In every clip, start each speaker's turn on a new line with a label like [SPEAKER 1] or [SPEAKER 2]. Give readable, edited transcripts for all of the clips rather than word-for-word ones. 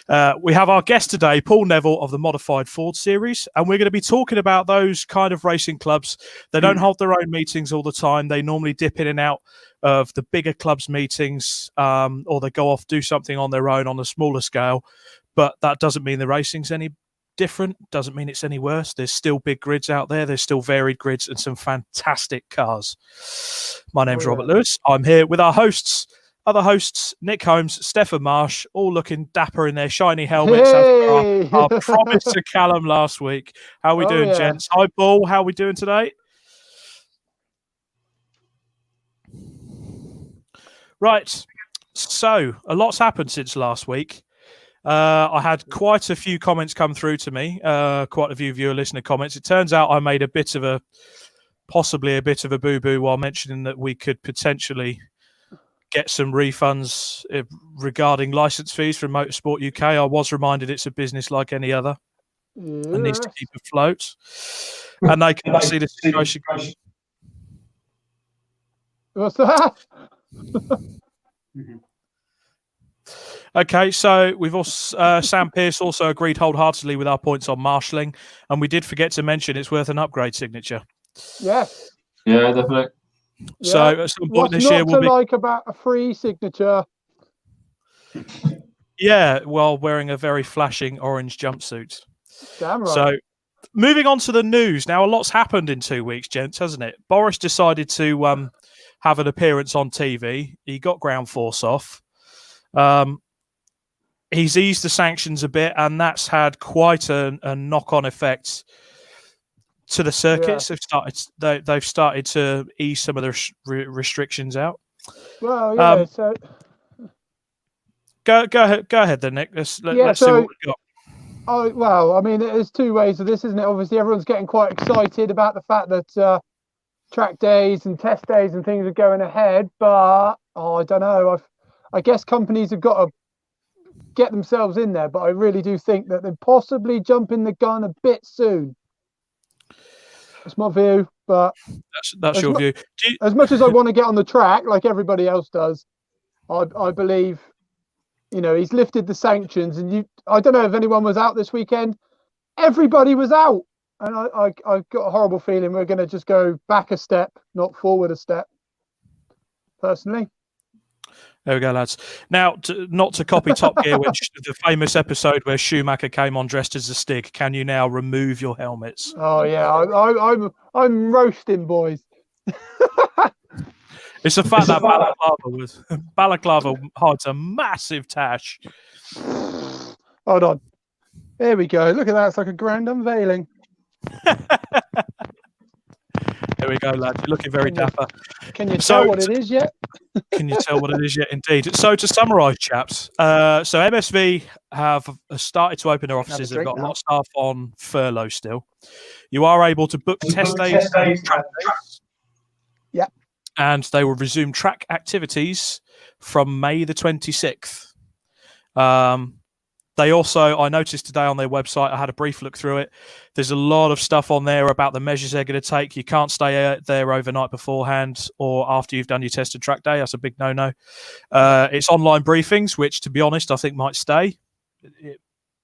[SPEAKER 1] We have our guest today, Paul Neville of the Modified Ford Series, and we're going to be talking about those kind of racing clubs. They don't hold their own meetings all the time. They normally dip in and out of the bigger clubs' meetings, or they go off, do something on their own on a smaller scale. But that doesn't mean the racing's any different, doesn't mean it's any worse. There's still big grids out there. There's still varied grids and some fantastic cars. My name's Robert Lewis. I'm here with our other hosts, Nick Holmes, Stefan Marsh, all looking dapper in their shiny helmets.
[SPEAKER 2] Hey!
[SPEAKER 1] As our promise to Callum last week. How are we doing, gents? Hi, Paul. How are we doing today? Right. So, a lot's happened since last week. I had quite a few comments come through to me, quite a few viewer listener comments. It turns out I made possibly a bit of a boo-boo while mentioning that we could potentially get some refunds regarding license fees from Motorsport UK. I was reminded it's a business like any other and needs to keep afloat. And they can see the situation.
[SPEAKER 2] What's that?
[SPEAKER 1] Okay, so we've also Sam Pearce also agreed wholeheartedly with our points on marshalling, and we did forget to mention it's worth an upgrade signature.
[SPEAKER 2] Yes.
[SPEAKER 3] Yeah, definitely.
[SPEAKER 1] So at some point this year,
[SPEAKER 2] we'll like about a free signature.
[SPEAKER 1] Yeah, while wearing a very flashing orange jumpsuit.
[SPEAKER 2] Damn right.
[SPEAKER 1] So moving on to the news. Now, a lot's happened in 2 weeks, gents, hasn't it? Boris decided to have an appearance on TV. He got ground force off. He's eased the sanctions a bit, and that's had quite a knock-on effect to the circuits. Yeah. They've started to ease some of the restrictions out.
[SPEAKER 2] Well, yeah. So
[SPEAKER 1] go ahead then, Nick. Let's see what we've got.
[SPEAKER 2] Oh well, I mean, there's two ways of this, isn't it? Obviously, everyone's getting quite excited about the fact that track days and test days and things are going ahead, but I don't know. I guess companies have got to get themselves in there, but I really do think that they're possibly jumping the gun a bit soon. That's my view, but
[SPEAKER 1] that's your view.
[SPEAKER 2] As much as I want to get on the track like everybody else does, I believe, he's lifted the sanctions, and I don't know if anyone was out this weekend. Everybody was out, and I've got a horrible feeling we're going to just go back a step, not forward a step, personally.
[SPEAKER 1] There we go, lads. Now, not to copy Top Gear, the famous episode where Schumacher came on dressed as a Stig. Can you now remove your helmets?
[SPEAKER 2] Oh yeah, I'm roasting, boys.
[SPEAKER 1] It's the fact that Balaclava hides a massive tash.
[SPEAKER 2] Hold on. There we go. Look at that. It's like a grand unveiling.
[SPEAKER 1] There we go, lads. You're looking very dapper.
[SPEAKER 2] Can you tell what it is yet?
[SPEAKER 1] Can you tell what it is yet? Indeed. So to summarise, chaps, so MSV have started to open their offices. They've got a lot of staff on furlough still. You are able to book test days.
[SPEAKER 2] Yeah.
[SPEAKER 1] And they will resume track activities from May the 26th. They also, I noticed today on their website, I had a brief look through it. There's a lot of stuff on there about the measures they're going to take. You can't stay there overnight beforehand or after you've done your test and track day. That's a big no-no. It's online briefings, which, to be honest, I think might stay.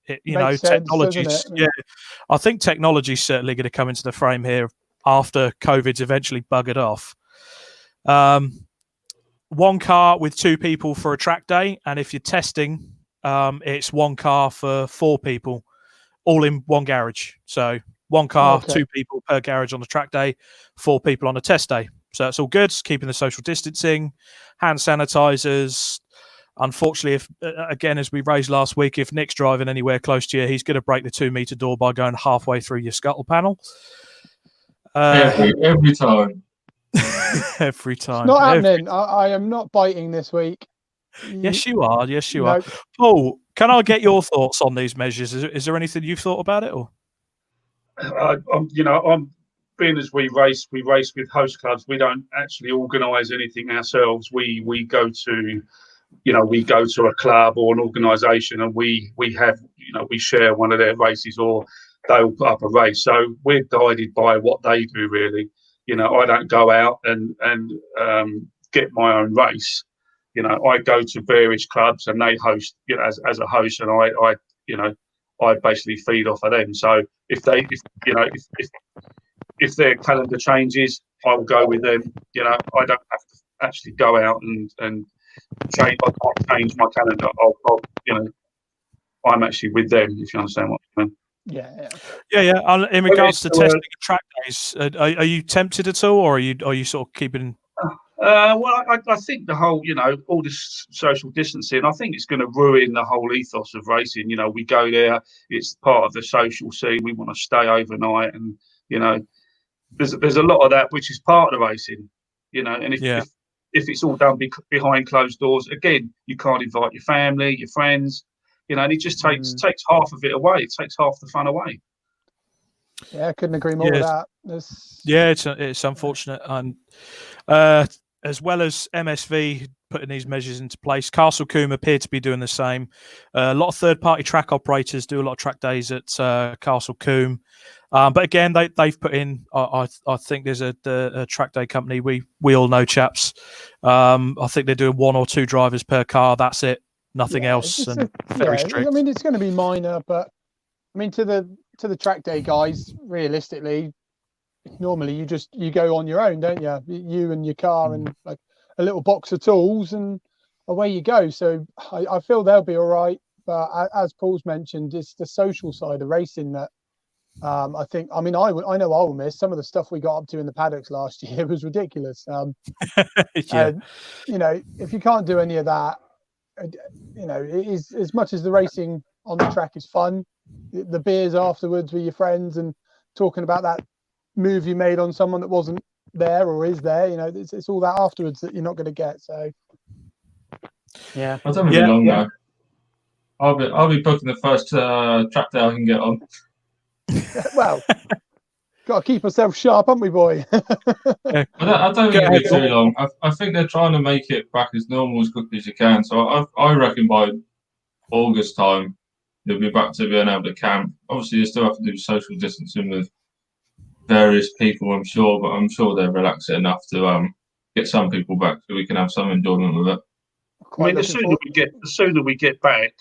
[SPEAKER 1] Technology's, yeah, I think technology's certainly going to come into the frame here after COVID's eventually buggered off. One car with 2 people for a track day, and if you're testing, it's one car for 4 people, all in one garage. So one car, 2 people per garage on the track day, 4 people on a test day. So it's all good, keeping the social distancing, hand sanitizers. Unfortunately, if again, as we raised last week, if Nick's driving anywhere close to you, he's going to break the 2-meter door by going halfway through your scuttle panel.
[SPEAKER 3] Every time.
[SPEAKER 1] Every time.
[SPEAKER 2] It's not happening. I am not biting this week.
[SPEAKER 1] Yes, you are. Yes, you are. Paul, can I get your thoughts on these measures? Is there anything you've thought about it? Or
[SPEAKER 4] I'm being as we race with host clubs. We don't actually organise anything ourselves. We go to, we go to a club or an organisation, and we have, we share one of their races, or they'll put up a race. So we're guided by what they do, really. I don't go out and get my own race. I go to various clubs and they host, as a host, and I basically feed off of them. So if their calendar changes, I will go with them. I don't have to actually go out and change. I can't change my calendar. I'm actually with them. If you understand what I mean.
[SPEAKER 1] Yeah. In regards to testing track days, are you tempted at all, or are you sort of keeping?
[SPEAKER 4] Well, I think the whole, all this social distancing, I think it's going to ruin the whole ethos of racing. We go there, it's part of the social scene. We want to stay overnight, and there's a lot of that which is part of the racing. And if it's all done behind closed doors, again, you can't invite your family, your friends, and it just takes half of it away. It takes half the fun away.
[SPEAKER 2] Yeah, I couldn't agree more with that.
[SPEAKER 1] It's unfortunate, and as well as MSV putting these measures into place, Castle Combe appear to be doing the same. A lot of third-party track operators do a lot of track days at Castle Combe, but again, they've put in. I think there's a track day company we all know, chaps. I think they're doing 1 or 2 drivers per car. That's it, nothing else, and very strict.
[SPEAKER 2] I mean, it's going to be minor, but I mean, to the track day guys, realistically, normally you go on your own, don't you? You and your car and like a little box of tools, and away you go. So I feel they'll be all right. But as Paul's mentioned, it's the social side of racing that I think. I mean, I know I'll miss some of the stuff we got up to in the paddocks last year. It was ridiculous. And, if you can't do any of that, it is, as much as the racing on the track is fun, the beers afterwards with your friends and talking about that move you made on someone that wasn't there or is there, it's all that afterwards that you're not going to get. So
[SPEAKER 3] I don't really long though. I'll be booking the first track day I can get on.
[SPEAKER 2] Well, got to keep ourselves sharp, haven't we, boy?
[SPEAKER 3] I don't think it'll be too long. I think they're trying to make it back as normal as quickly as you can. So I reckon by August time you'll be back to being able to camp. Obviously, you still have to do social distancing with various people, I'm sure, but I'm sure they're relaxed enough to get some people back so we can have some enjoyment with it.
[SPEAKER 4] I mean, the sooner we get back,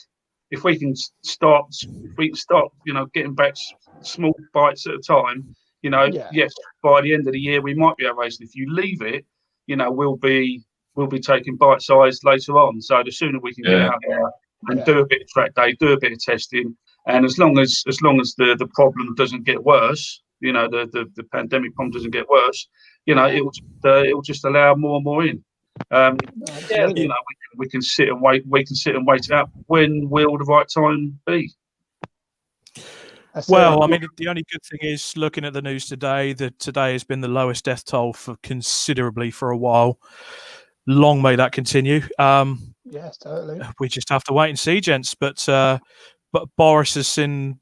[SPEAKER 4] if we can start, getting back small bites at a time, yes, by the end of the year we might be racing. If you leave it, we'll be taking bite size later on. So the sooner we can get out there and do a bit of track day, do a bit of testing, and as long as the problem doesn't get worse, the pandemic problem doesn't get worse, it will just allow more and more in. We can sit and wait. We can sit and wait out. When will the right time be?
[SPEAKER 1] Well, I mean, the only good thing is looking at the news today that today has been the lowest death toll for considerably for a while. Long may that continue.
[SPEAKER 2] Yes, totally.
[SPEAKER 1] We just have to wait and see, gents. But Boris has seen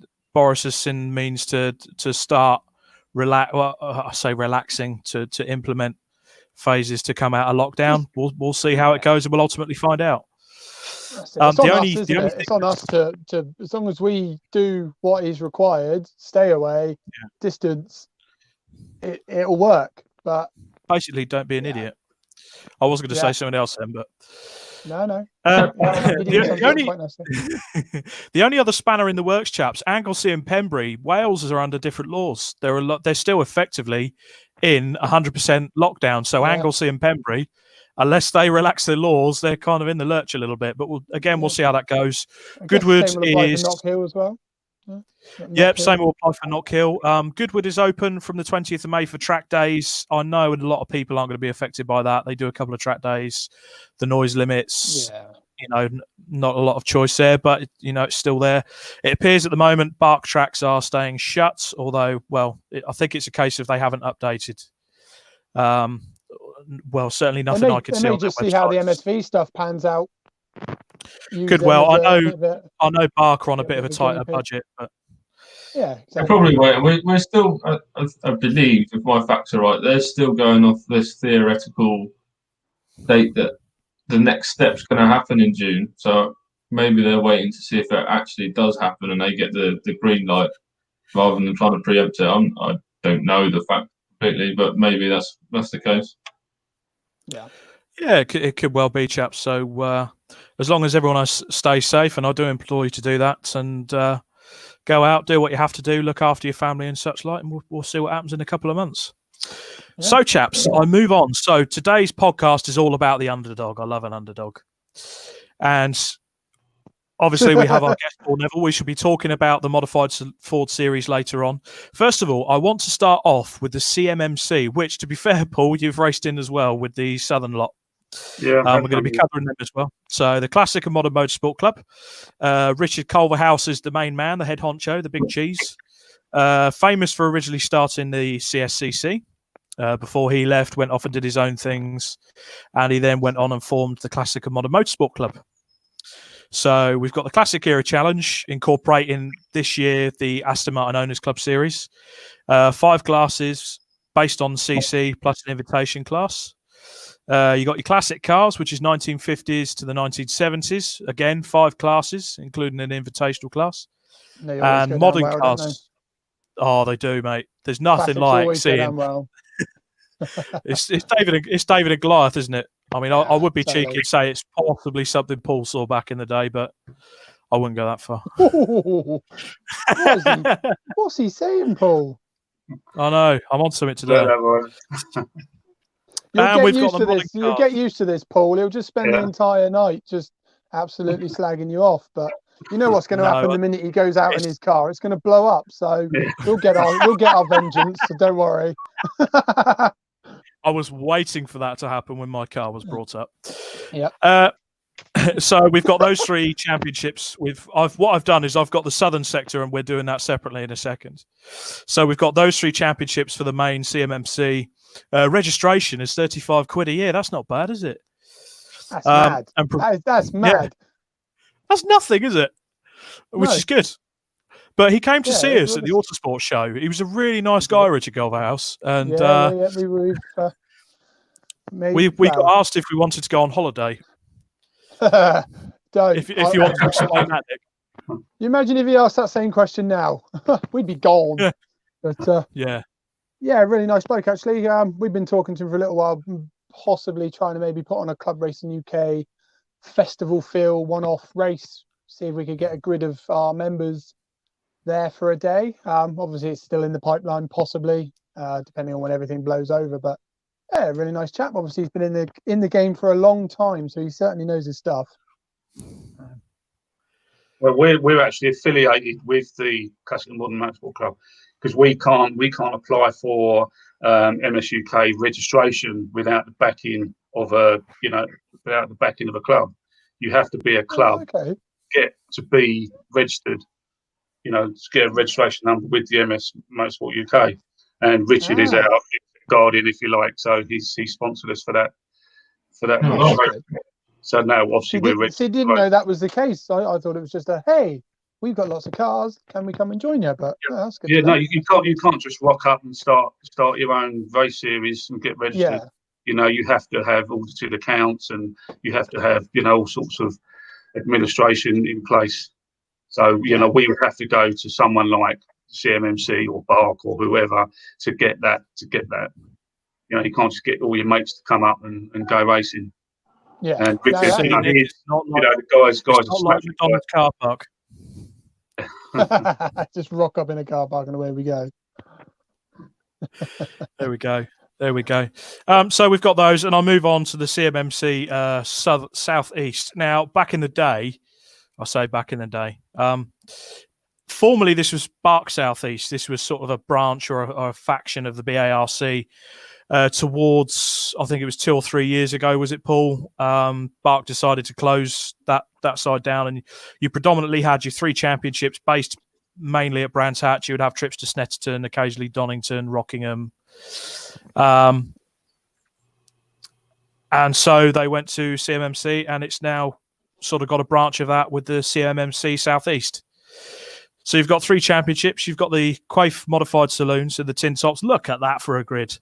[SPEAKER 1] means to start relaxing to implement phases to come out of lockdown. We'll see how it goes, and we'll ultimately find out.
[SPEAKER 2] It's on us to as long as we do what is required, stay away, distance, it'll work. But
[SPEAKER 1] basically, don't be an idiot. I was going to say something else then, but
[SPEAKER 2] no.
[SPEAKER 1] The only other spanner in the works, chaps, Anglesey and Pembrey, Wales are under different laws. They're still effectively in 100% lockdown. So Anglesey and Pembrey, unless they relax their laws, they're kind of in the lurch a little bit. But we'll see how that goes. Goodwood is
[SPEAKER 2] Knockhill as well.
[SPEAKER 1] Yep, same will apply for Knockhill. Goodwood is open from the 20th of May for track days. I know a lot of people aren't going to be affected by that. They do a couple of track days. The noise limits, not a lot of choice there, but it's still there. It appears at the moment Bark tracks are staying shut, although, I think it's a case of they haven't updated. Certainly nothing I could see.
[SPEAKER 2] They may just see how the MSV stuff pans out.
[SPEAKER 1] Good. Well, I know Bark are on a bit of a tighter budget, but
[SPEAKER 2] exactly.
[SPEAKER 3] Probably we're still. I believe, if my facts are right, they're still going off this theoretical date that the next step's going to happen in June. So maybe they're waiting to see if it actually does happen and they get the green light rather than trying to preempt it. I don't know the fact completely, but maybe that's the case.
[SPEAKER 2] Yeah.
[SPEAKER 1] Yeah, it could well be, chaps. So as long as everyone stays safe, and I do implore you to do that, and go out, do what you have to do, look after your family and such like, and we'll see what happens in a couple of months. Yeah. So, chaps, I move on. So today's podcast is all about the underdog. I love an underdog. And obviously we have our guest, Paul Neville. We should be talking about the Modified Ford Series later on. First of all, I want to start off with the CMMC, which, to be fair, Paul, you've raced in as well with the Southern lot.
[SPEAKER 4] Yeah,
[SPEAKER 1] we're going to be covering them as well. So the Classic and Modern Motorsport Club. Richard Culverhouse is the main man, the head honcho, the big cheese. Famous for originally starting the CSCC. Before he left, went off and did his own things, and he then went on and formed the Classic and Modern Motorsport Club. So we've got the Classic Era Challenge, incorporating this year the Aston Martin Owners Club Series. 5 classes based on CC plus an invitation class. You got your classic cars, which is 1950s to the 1970s. Again, 5 classes, including an invitational class. And modern cars. Oh, they do, mate. There's nothing like seeing. Well. it's David and Goliath, isn't it? I mean, I would be cheeky and say it's possibly something Paul saw back in the day, but I wouldn't go that far.
[SPEAKER 2] What's he saying, Paul?
[SPEAKER 1] I know. I'm on something today.
[SPEAKER 2] You'll get used to this, Paul. He'll just spend the entire night just absolutely slagging you off. But you know what's going to happen the minute he goes out in his car? It's going to blow up. So we'll get our vengeance. So don't worry.
[SPEAKER 1] I was waiting for that to happen when my car was brought up.
[SPEAKER 2] Yeah.
[SPEAKER 1] So we've got those 3 championships. What I've done is I've got the Southern sector, and we're doing that separately in a second. So we've got those 3 championships for the main CMMC. Registration is £35 a year. That's not bad, is it?
[SPEAKER 2] That's mad. That's mad.
[SPEAKER 1] Yeah. That's nothing, is it? Which is good. But he came to see us at the Autosport show. He was a really nice guy, Richard Culverhouse. And we got asked if we wanted to go on holiday. If you want to explain that, Nick.
[SPEAKER 2] You imagine if he asked that same question now, we'd be gone.
[SPEAKER 1] Yeah.
[SPEAKER 2] But really nice bloke actually. We've been talking to him for a little while, possibly trying to maybe put on a Club Racing UK festival feel one-off race. See if we could get a grid of our members there for a day. Obviously, it's still in the pipeline, possibly, depending on when everything blows over. But really nice chap. Obviously, he's been in the game for a long time, so he certainly knows his stuff.
[SPEAKER 4] Well, we're actually affiliated with the Classic and Modern Motorsport Club because we can't apply for MSUK registration without the backing of a club. You have to be a club, get to be registered. To get a registration number with the MS Motorsport UK, and Richard is our guardian, if you like. So he sponsored us for that. So now, obviously, we're registered.
[SPEAKER 2] He didn't know that was the case. I thought it was just hey, we've got lots of cars. Can we come and join you? But that's good.
[SPEAKER 4] Yeah, no, you can't just rock up and start your own race series and get registered. Yeah. You have to have audited accounts, and you have to have all sorts of administration in place. So, we would have to go to someone like CMMC or Bark or whoever to get that. You can't just get all your mates to come up and go racing.
[SPEAKER 2] Yeah.
[SPEAKER 4] And Richard, the guys
[SPEAKER 1] are like McDonald's car park.
[SPEAKER 2] Just rock up in a car park and away we go.
[SPEAKER 1] There we go. So we've got those, and I'll move on to the CMMC Southeast. Now, back in the day, formerly this was Bark Southeast. This was sort of a branch or a faction of the BARC. Towards, I think it was 2 or 3 years ago, was it, Paul? Bark decided to close that side down, and you predominantly had your 3 championships based mainly at Brands Hatch. You would have trips to Snetterton, occasionally Donington, Rockingham. And so they went to CMMC, and it's now sort of got a branch of that with the CMMC Southeast. So you've got 3 championships. You've got the Quaife modified saloons and the tin tops. Look at that for a grid.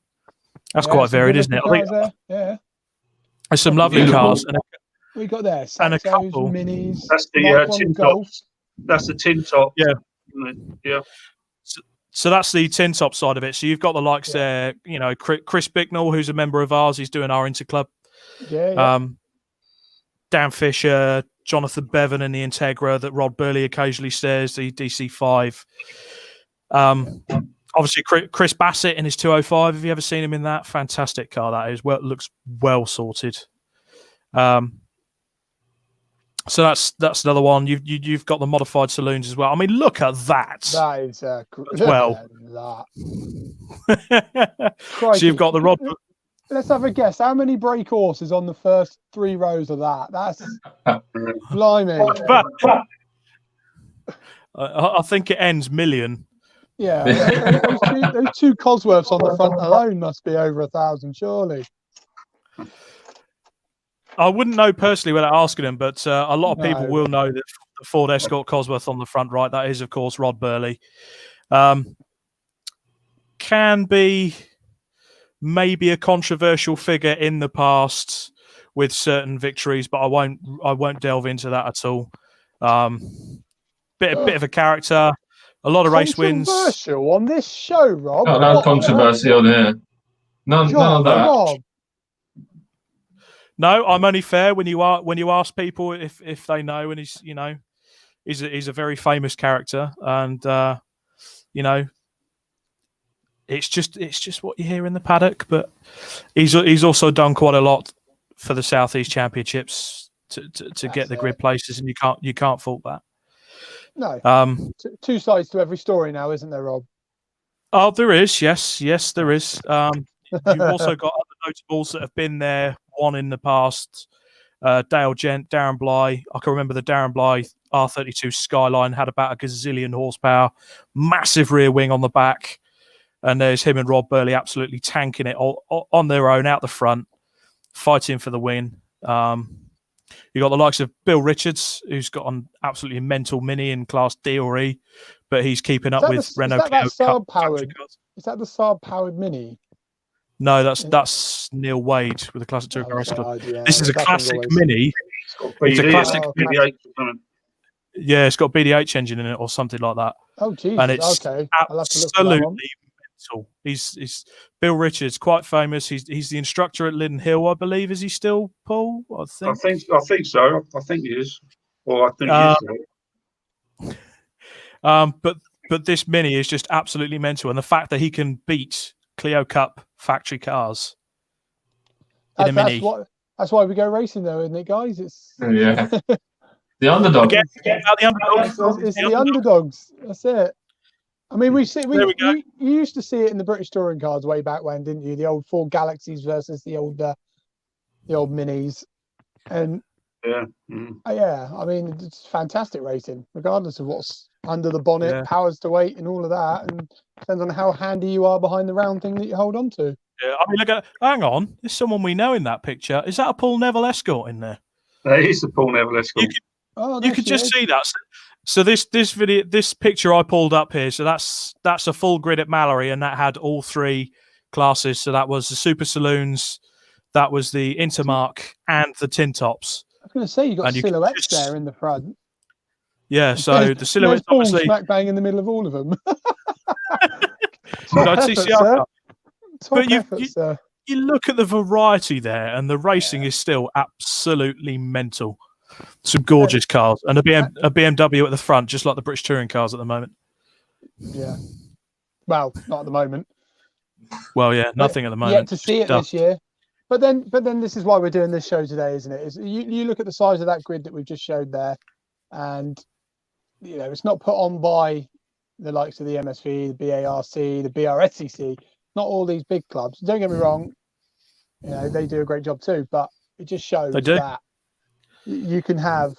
[SPEAKER 1] That's quite varied, isn't it? I think there's some lovely cars.
[SPEAKER 2] We got there.
[SPEAKER 1] And a couple
[SPEAKER 2] minis.
[SPEAKER 4] That's the tin tops. That's the tin top.
[SPEAKER 1] Yeah.
[SPEAKER 4] Yeah.
[SPEAKER 1] So that's the tin top side of it. So you've got the likes there, Chris Bicknell, who's a member of ours. He's doing our Interclub.
[SPEAKER 2] Yeah.
[SPEAKER 1] Dan Fisher, Jonathan Bevan in the Integra that Rod Burley occasionally says, the DC5. Obviously, Chris Bassett in his 205. Have you ever seen him in that? Fantastic car that is. Well, it looks well sorted. So that's another one. You've got the modified saloons as well. I mean, look at that.
[SPEAKER 2] That is
[SPEAKER 1] well. So you've got the Rod.
[SPEAKER 2] Let's have a guess. How many brake horses on the first 3 rows of that? That's blimey.
[SPEAKER 1] I think it ends million.
[SPEAKER 2] Yeah, those 2 Cosworths on the front alone must be over 1,000, surely.
[SPEAKER 1] I wouldn't know personally without asking him, but a lot of people will know that the Ford Escort Cosworth on the front right, that is, of course, Rod Burley. Can be maybe a controversial figure in the past with certain victories, but I won't delve into that at all. Bit of a character, a lot of race wins.
[SPEAKER 2] Controversial on this show, Rob.
[SPEAKER 3] No controversy on here. None of that.
[SPEAKER 2] Rob.
[SPEAKER 1] No, I'm only fair when you ask people if they know, and he's a very famous character, and it's just what you hear in the paddock. But he's also done quite a lot for the Southeast Championships to get the grid places, and you can't fault that.
[SPEAKER 2] No. 2 sides to every story now, isn't there, Rob?
[SPEAKER 1] Oh, there is. Yes, there is. You've also got other notables that have been there. One in the past, Dale Gent, Darren Bly. I can remember the Darren Bly R32 Skyline had about a gazillion horsepower, massive rear wing on the back, and there's him and Rod Burley absolutely tanking it on their own out the front, fighting for the win. You got the likes of Bill Richards, who's got an absolutely mental Mini in Class D or E, but he's keeping up with Renault.
[SPEAKER 2] Is that the Saab powered Mini?
[SPEAKER 1] No, that's Neil Wade with the Classic Touring Car Race Club. This is a classic Mini. It's a classic
[SPEAKER 4] BDH.
[SPEAKER 1] Yeah, it's got BDH engine in it or something like that.
[SPEAKER 2] Oh, Jesus.
[SPEAKER 1] And it's
[SPEAKER 2] okay.
[SPEAKER 1] absolutely mental. He's Bill Richards, quite famous. He's the instructor at Lydden Hill, I believe. Is he still, Paul? I think
[SPEAKER 4] so. I think he is. Or I think he is.
[SPEAKER 1] But this Mini is just absolutely mental, and the fact that he can beat Clio Cup factory cars in a Mini.
[SPEAKER 2] That's why we go racing, though, isn't it, guys? It's
[SPEAKER 3] the underdog.
[SPEAKER 2] It's the underdogs. That's it. I mean, you used to see it in the British touring cars way back when, didn't you? The old Ford Galaxies versus the old Minis, and
[SPEAKER 4] yeah.
[SPEAKER 2] I mean, it's fantastic racing, regardless of what's under the bonnet, powers to weight, and all of that, and depends on how handy you are behind the round thing that you hold on to.
[SPEAKER 1] Yeah, I mean, hang on, there's someone we know in that picture. Is that a Paul Neville Escort in there?
[SPEAKER 4] That is a Paul Neville Escort.
[SPEAKER 1] You could just see that. So this picture I pulled up here. So that's a full grid at Mallory, and that had all 3 classes. So that was the Super Saloons, that was the Intermark, and the Tin Tops.
[SPEAKER 2] I was going to say you got silhouettes there in the front.
[SPEAKER 1] Yeah, so the silhouettes obviously
[SPEAKER 2] smack bang in the middle of all of them.
[SPEAKER 1] But you look at the variety there, and the racing is still absolutely mental. Some gorgeous cars, and a BMW at the front, just like the British touring cars at the moment.
[SPEAKER 2] Yeah. Well, not at the moment.
[SPEAKER 1] Well, yeah, nothing at the moment.
[SPEAKER 2] Yet to see it this year. But then this is why we're doing this show today, isn't it? You look at the size of that grid that we've just showed there, and it's not put on by the likes of the MSV, the BARC, the BRSCC, not all these big clubs. Don't get me wrong, they do a great job too, but it just shows that you can have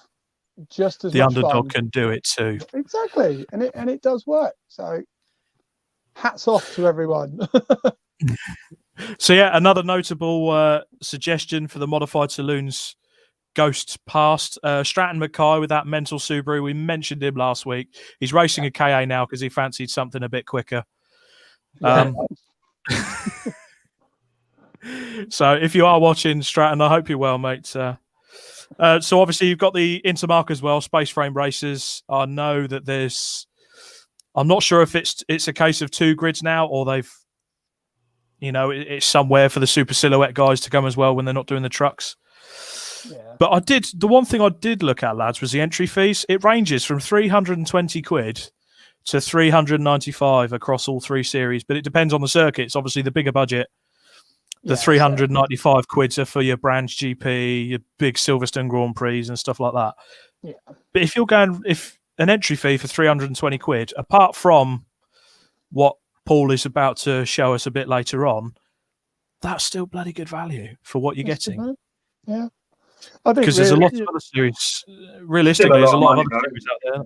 [SPEAKER 2] just as
[SPEAKER 1] the
[SPEAKER 2] much
[SPEAKER 1] underdog
[SPEAKER 2] fun.
[SPEAKER 1] Can do it too.
[SPEAKER 2] Exactly, and it does work. So hats off to everyone.
[SPEAKER 1] So yeah, another notable suggestion for the modified saloons Ghosts past. Stratton Mackay with that mental Subaru. We mentioned him last week. He's racing a KA now because he fancied something a bit quicker. So if you are watching, Stratton, I hope you're well, mate. So obviously you've got the Intermark as well, Space Frame Races. I know that I'm not sure if it's a case of 2 grids now, or it's somewhere for the super silhouette guys to come as well when they're not doing the trucks.
[SPEAKER 2] Yeah.
[SPEAKER 1] But the one thing I did look at, lads, was the entry fees. It ranges from 320 quid to 395 across all three series, but it depends on the circuits. Obviously, the bigger budget, the 395 quids are for your Brands GP, your big Silverstone Grand Prix and stuff like that.
[SPEAKER 2] Yeah.
[SPEAKER 1] But if an entry fee for 320 quid, apart from what Paul is about to show us a bit later on, that's still bloody good value for what you're getting.
[SPEAKER 2] Yeah. I think
[SPEAKER 1] because there's a lot of other series. Realistically, there's a lot of other series out there.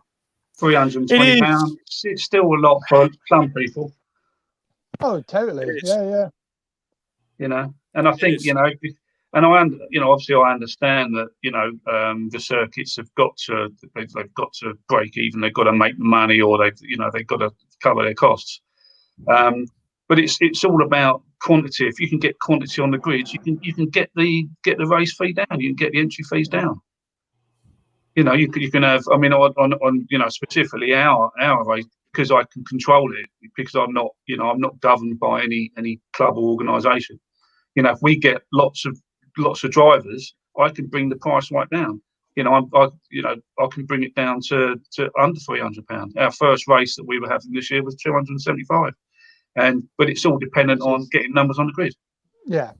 [SPEAKER 4] £320. It's still a lot for some people.
[SPEAKER 2] Oh, totally. Yeah.
[SPEAKER 4] And I think and obviously I understand that the circuits have got to break even. They've got to make money, or they've got to cover their costs. But it's all about quantity. If you can get quantity on the grids, you can get the race fee down. You can get the entry fees down. You can have. I mean, on specifically our race, because I can control it, because I'm not governed by any club or organisation. If we get lots of drivers, I can bring the price right down. I can bring it down to under £300. Our first race that we were having this year was 275. But it's all dependent on getting numbers on the grid.
[SPEAKER 2] Yeah.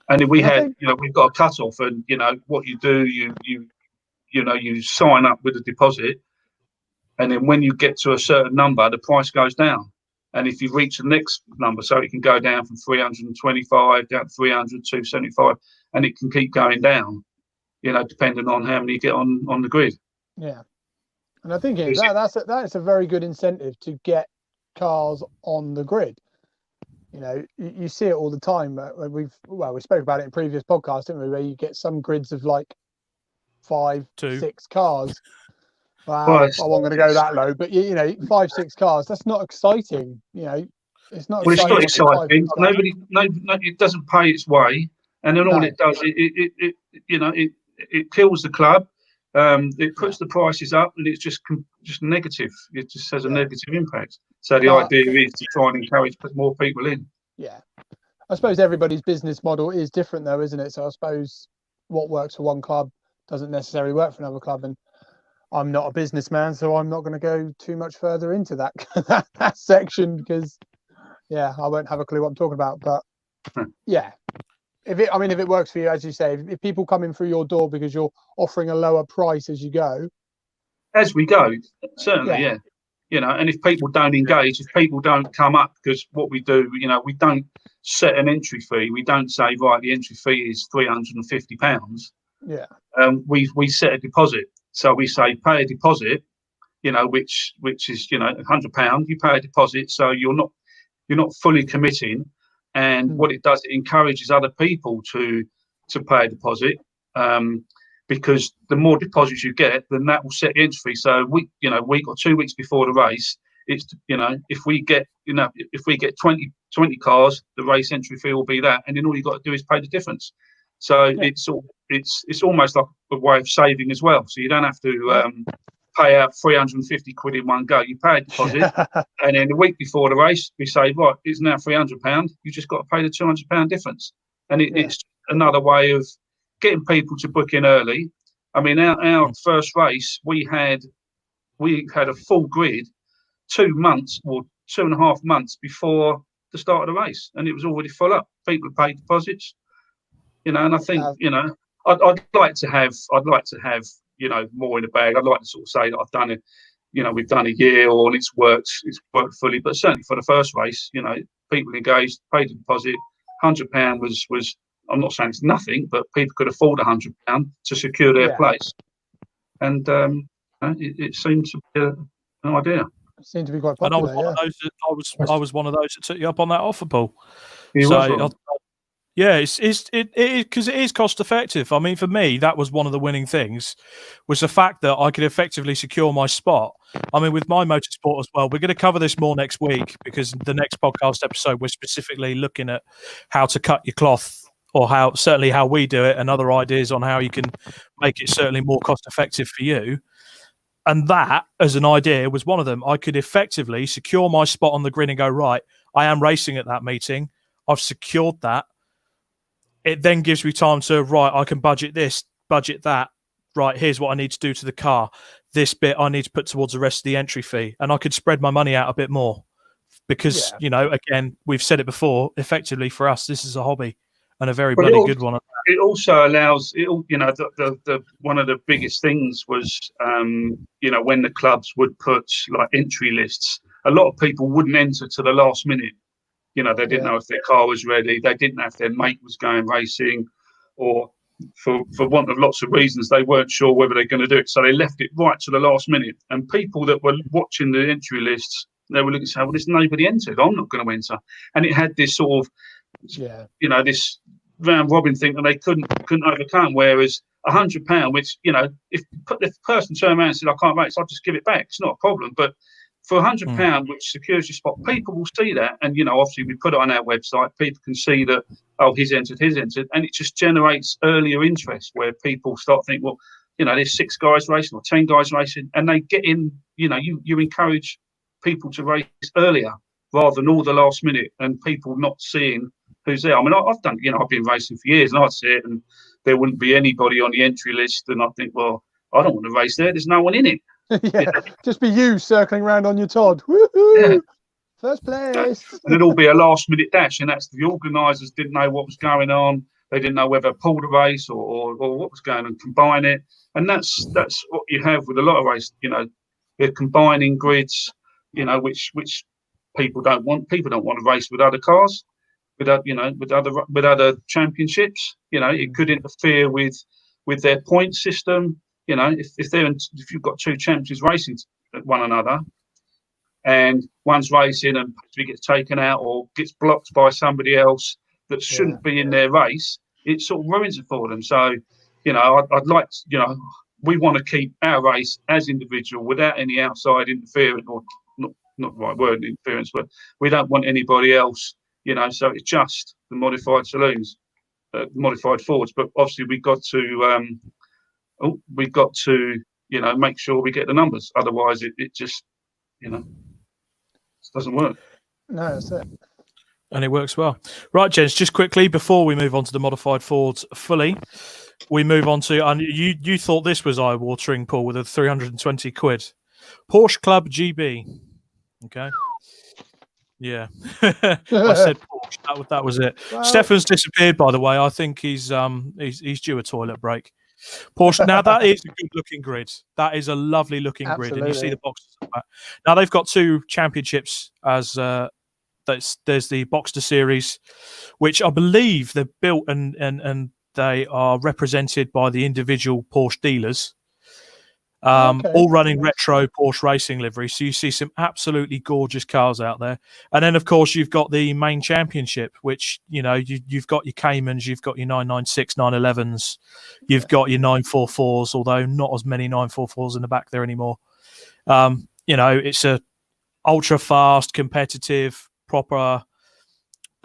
[SPEAKER 4] And if we've got a cut off, and what you do, you sign up with a deposit, and then when you get to a certain number, the price goes down. And if you reach the next number, so it can go down from 325 down to 300, 275, and it can keep going down, depending on how many you get on the grid.
[SPEAKER 2] Yeah. And I think that's a very good incentive to get cars on the grid. You see it all the time. We spoke about it in previous podcasts, didn't we, where you get some grids of like 5, 6 cars. Well, I wasn't going to go that low, but 5, 6 cars, that's not exciting. It's not.
[SPEAKER 4] Well, it's not exciting. Nobody, it doesn't pay its way, and then all it does, it kills the club. It puts the prices up, and it's just negative. It just has a negative impact. So the idea is to try and encourage more people in.
[SPEAKER 2] Yeah, I suppose everybody's business model is different, though, isn't it? So I suppose what works for one club doesn't necessarily work for another club, and I'm not a businessman, so I'm not going to go too much further into that section, because I won't have a clue what I'm talking about. But if it works for you, as you say, if people come in through your door because you're offering a lower price as you go, certainly, and if people don't engage, if people don't come up, because what we do, we don't set an entry fee. We don't say, right, the entry fee is £350. Yeah.
[SPEAKER 4] We set a deposit. So we say pay a deposit, which is £100. You pay a deposit, so you're not fully committing. And what it does, it encourages other people to pay a deposit, because the more deposits you get, then that will set the entry fee. So week or 2 weeks before the race, it's if we get 20 cars, the race entry fee will be that, and then all you've got to do is pay the difference. So it's almost like a way of saving as well. So you don't have to pay out 350 quid in one go. You pay a deposit, and then the week before the race, we say, right, it's now £300. You just got to pay the £200 difference, and it's another way of getting people to book in early. I mean, our first race, we had a full grid 2 months or 2.5 months before the start of the race, and it was already full up. People paid deposits. And I think, I'd like to have more in the bag. I'd like to sort of say that I've done it, we've done a year, or it's worked fully. But certainly for the first race, people engaged, paid a deposit. £100 was, I'm not saying it's nothing, but people could afford £100 to secure their place. And it seemed to be an idea.
[SPEAKER 2] It seemed to be quite popular.
[SPEAKER 1] And I was one of those that took you up on that offer, Paul. Yeah, it's because it is cost effective. I mean, for me, that was one of the winning things, was the fact that I could effectively secure my spot. I mean, with my motorsport as well, we're going to cover this more next week, because the next podcast episode, we're specifically looking at how to cut your cloth, or how we do it, and other ideas on how you can make it certainly more cost effective for you. And that, as an idea, was one of them. I could effectively secure my spot on the grid and go, right, I am racing at that meeting. I've secured that. It then gives me time to, right, I can budget this, budget that. Right, here's what I need to do to the car. This bit I need to put towards the rest of the entry fee. And I could spread my money out a bit more. Because, again, we've said it before, effectively for us, this is a hobby and a very bloody good one.
[SPEAKER 4] It also allows, the one of the biggest things was, when the clubs would put like entry lists, a lot of people wouldn't enter to the last minute. They didn't know if their car was ready. They didn't know if their mate was going racing, or for want of lots of reasons, they weren't sure whether they're going to do it. So they left it right to the last minute. And people that were watching the entry lists, they were looking and saying, well, there's nobody entered. I'm not going to enter. And it had this sort of, this round robin thing that they couldn't overcome. Whereas £100, which, if the person turned around and said, I can't race, I'll just give it back. It's not a problem. But for £100, which secures your spot, people will see that. And, obviously we put it on our website. People can see that, oh, he's entered. And it just generates earlier interest where people start thinking, well, there's 6 guys racing or 10 guys racing. And they get in, you encourage people to race earlier rather than all the last minute and people not seeing who's there. I mean, I've done, I've been racing for years and I'd see it and there wouldn't be anybody on the entry list. And I think, well, I don't want to race there. There's no one in it.
[SPEAKER 2] Just be you circling around on your Todd. Woohoo! First place.
[SPEAKER 4] And it'll be a last minute dash. And that's the organisers didn't know what was going on. They didn't know whether to pull the race or what was going on, combine it. And that's what you have with a lot of races, they're combining grids, which people don't want. People don't want to race with other cars, with other championships. It could interfere with their point system. If you've got 2 champions racing at one another, and one's racing and gets taken out or gets blocked by somebody else that shouldn't be in their race, it sort of ruins it for them. So, I'd like to, we want to keep our race as individual without any outside interference, or not the right word, interference, but we don't want anybody else, so it's just the modified saloons, modified Fords. But obviously we've got to, make sure we get the numbers. Otherwise it just, it doesn't work.
[SPEAKER 2] No, that's it.
[SPEAKER 1] And it works well. Right, gents, just quickly, before we move on to the modified Fords fully, we move on to, and you thought this was eye-watering, Paul, with a 320 quid. Porsche Club GB. Okay. Yeah. I said Porsche. That was it. Well, Stefan's disappeared, by the way. I think he's due a toilet break. Porsche. Now that is a good looking grid. That is a lovely looking grid, and you see the boxes. Now they've got 2 championships as there's the Boxster Series, which I believe they're built and they are represented by the individual Porsche dealers. All running retro Porsche racing livery. So you see some absolutely gorgeous cars out there. And then, of course, you've got the main championship, which, you've got your Caymans, you've got your 996, 911s, you've got your 944s, although not as many 944s in the back there anymore. It's a ultra fast, competitive, proper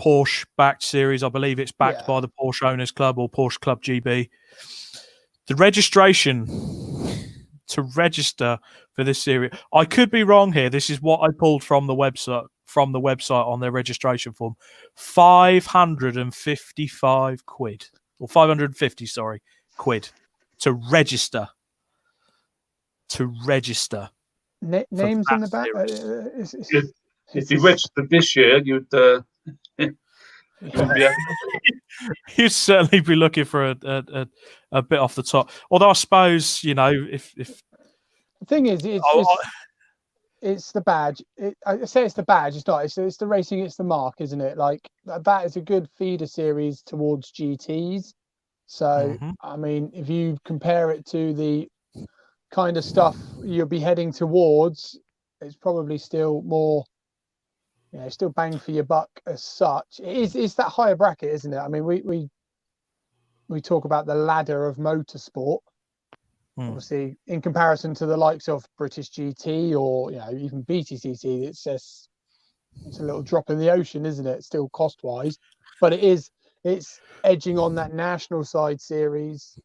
[SPEAKER 1] Porsche backed series. I believe it's backed by the Porsche Owners Club or Porsche Club GB. The registration to register for this series, I could be wrong here. This is what I pulled from the website on their registration form. 555 quid or 550, quid to register.
[SPEAKER 2] Names in the back.
[SPEAKER 4] If you registered this year, you'd be
[SPEAKER 1] you'd certainly be looking for a bit off the top. Although I suppose, if
[SPEAKER 2] the thing is, it's the badge. I say it's the badge. It's not. It's the racing. It's the mark, isn't it? Like that is a good feeder series towards GTs. So I mean, if you compare it to the kind of stuff you'll be heading towards, it's probably still more. Still bang for your buck as such. It's that higher bracket, isn't it? I mean, we talk about the ladder of motorsport. Obviously, in comparison to the likes of British GT or even BTCC, it's a little drop in the ocean, isn't it? Still cost wise, but it's edging on that national side series.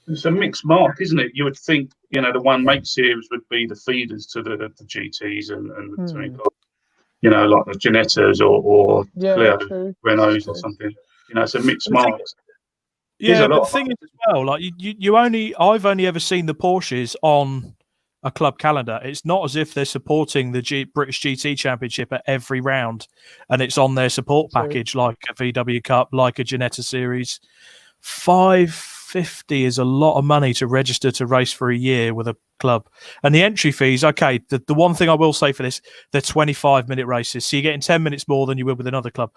[SPEAKER 4] It's a mixed mark, isn't it? You would think the one make series would be the feeders to the GTs and the touring cars. you know, like the Ginettas or
[SPEAKER 2] Yeah,
[SPEAKER 4] Clio
[SPEAKER 2] true.
[SPEAKER 4] Renaults
[SPEAKER 2] True.
[SPEAKER 4] or something. You know, it's a mixed
[SPEAKER 1] The thing-
[SPEAKER 4] market.
[SPEAKER 1] Yeah, but the thing is as well, like I've only ever seen the Porsches on a club calendar. It's not as if they're supporting the British GT Championship at every round, and it's on their support package like a VW Cup, like a Ginetta Series. $550 is a lot of money to register to race for a year with a club, and the entry fees. Okay, the one thing I will say for this, they're 25-minute races, so you're getting 10 minutes more than you will with another club.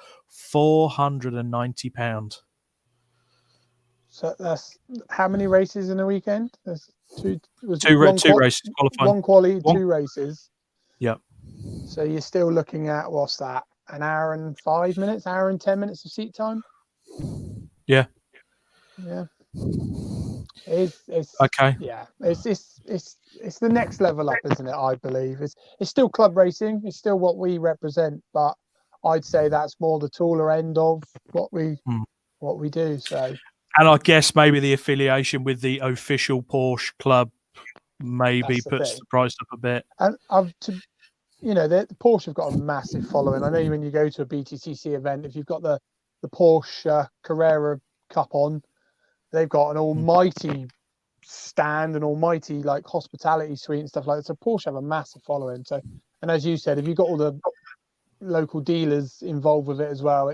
[SPEAKER 1] £490.
[SPEAKER 2] So that's how many races in a weekend? There's two
[SPEAKER 1] races qualifying.
[SPEAKER 2] One quali, 2 races.
[SPEAKER 1] Yeah.
[SPEAKER 2] So you're still looking at, what's that? An hour and 5 minutes, hour and 10 minutes of seat time?
[SPEAKER 1] Yeah.
[SPEAKER 2] Yeah. It's
[SPEAKER 1] okay.
[SPEAKER 2] Yeah. It's the next level up, isn't it? I believe it's still club racing. It's still what we represent, but I'd say that's more the taller end of what we do. So.
[SPEAKER 1] And I guess maybe the affiliation with the official Porsche club maybe puts the price up a bit.
[SPEAKER 2] And the Porsche have got a massive following. I know when you go to a BTCC event, if you've got the Porsche Carrera Cup on, they've got an almighty stand, an almighty like hospitality suite and stuff like that. So Porsche have a massive following. So, and as you said, if you've got all the local dealers involved with it as well,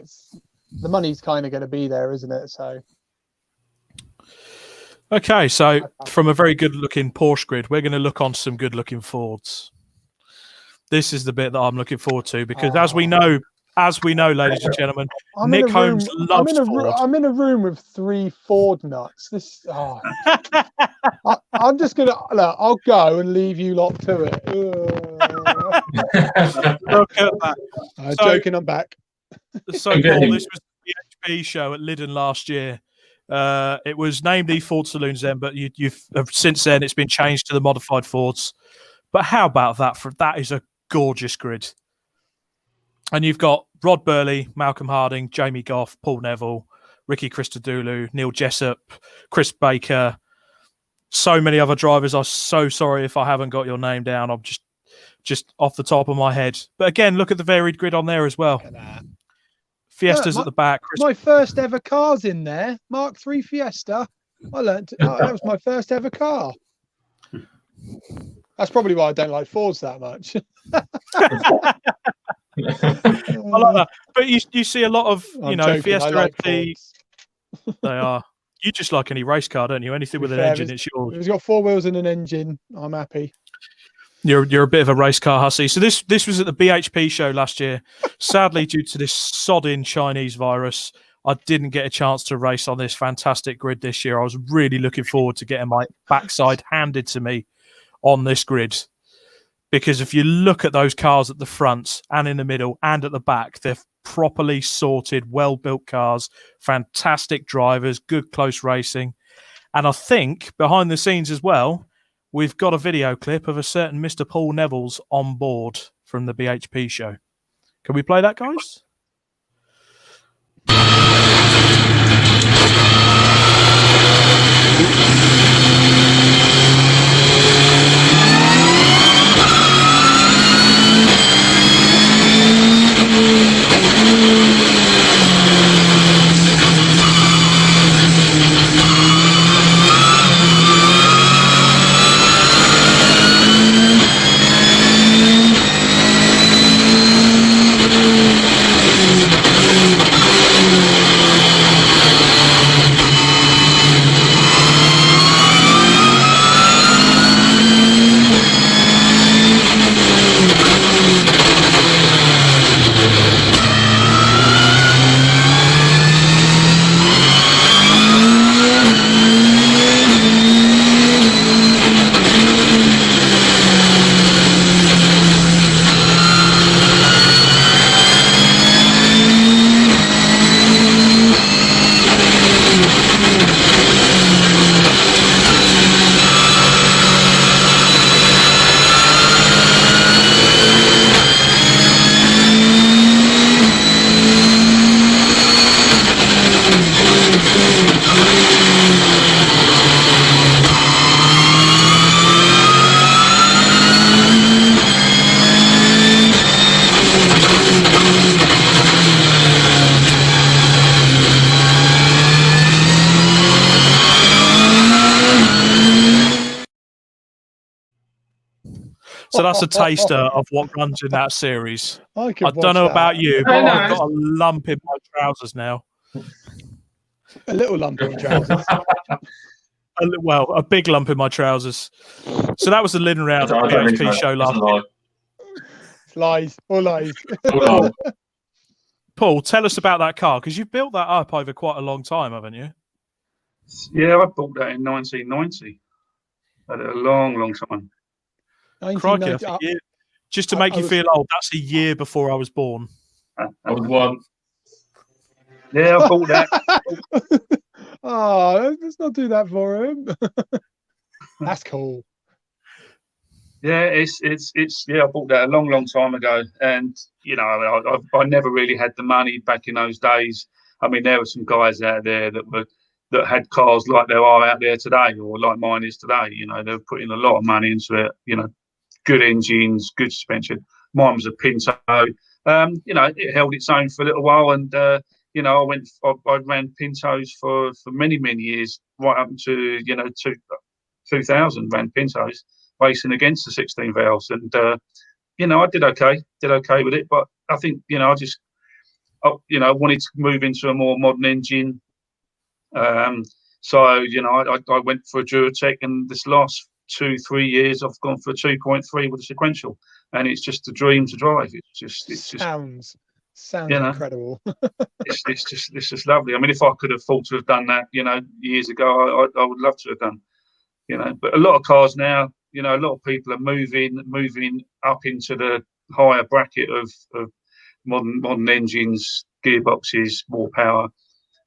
[SPEAKER 2] the money's kind of going to be there, isn't it? So.
[SPEAKER 1] Okay, so from a very good-looking Porsche grid, we're going to look on some good-looking Fords. This is the bit that I'm looking forward to because, as we know, ladies and gentlemen, Nick Holmes loves Ford.
[SPEAKER 2] I'm in a room with 3 Ford nuts. I'm just gonna look. I'll go and leave you lot to it.
[SPEAKER 1] Look at that.
[SPEAKER 2] I'm joking. I'm back.
[SPEAKER 1] So, Paul, this was the HP show at Lyddon last year. It was named the Ford Saloons then, but you've since then it's been changed to the modified Fords. But how about that? That is a gorgeous grid. And you've got Rod Burley, Malcolm Harding, Jamie Goff, Paul Neville, Ricky Christodoulou, Neil Jessup, Chris Baker, so many other drivers. I'm so sorry if I haven't got your name down. I'm just off the top of my head. But again, look at the varied grid on there as well. Fiesta's at the back.
[SPEAKER 2] My first ever car's in there. Mark III Fiesta. I learned that was my first ever car. That's probably why I don't like Fords that much.
[SPEAKER 1] I like that. But you see a lot of, Fiesta FT. They are. You just like any race car, don't you? Anything with an engine, it's yours.
[SPEAKER 2] If it's got 4 wheels and an engine, I'm happy.
[SPEAKER 1] You're a bit of a race car hussy. So this was at the BHP show last year. Sadly, due to this sodding Chinese virus, I didn't get a chance to race on this fantastic grid this year. I was really looking forward to getting my backside handed to me on this grid. Because if you look at those cars at the front and in the middle and at the back, they're properly sorted, well-built cars, fantastic drivers, good close racing. And I think behind the scenes as well, we've got a video clip of a certain Mr. Paul Neville's on board from the BHP show. Can we play that, guys? us a taster of what runs in that series.
[SPEAKER 2] I
[SPEAKER 1] don't know about you, but I've got a lump in my trousers now.
[SPEAKER 2] A little lump in your trousers.
[SPEAKER 1] A big lump in my trousers. So that was the Lynn round of the PHP show last year.
[SPEAKER 2] Lies, all lies.
[SPEAKER 1] Paul, tell us about that car, because you've built that up over quite a long time, haven't you?
[SPEAKER 4] Yeah, I bought that in 1990. Had it a long time.
[SPEAKER 1] Crikey, that's a year. Just to make you feel old, that's a year before I was born.
[SPEAKER 3] I was one.
[SPEAKER 4] Yeah, I bought that.
[SPEAKER 2] Oh, let's not do that for him. That's cool.
[SPEAKER 4] Yeah, it's yeah. I bought that a long time ago, and you know, I never really had the money back in those days. I mean, there were some guys out there that had cars like there are out there today, or like mine is today. You know, they're putting a lot of money into it. You know, good engines, good suspension. Mine was a Pinto. You know, it held its own for a little while, and you know, I ran Pintos for many years, right up to 2000. Ran Pintos, racing against the 16 valves, and you know, I did okay with it. But I think, you know, I wanted to move into a more modern engine. So, you know, I went for a Duratec, and this last 2-3 years I've gone for a 2.3 with a sequential, and it's just a dream to drive. It's just
[SPEAKER 2] sounds
[SPEAKER 4] you know,
[SPEAKER 2] incredible.
[SPEAKER 4] it's just lovely. I mean, if I could afford to have done that, you know, years ago, I would love to have done. You know, but a lot of cars now, you know, a lot of people are moving up into the higher bracket of modern engines, gearboxes, more power.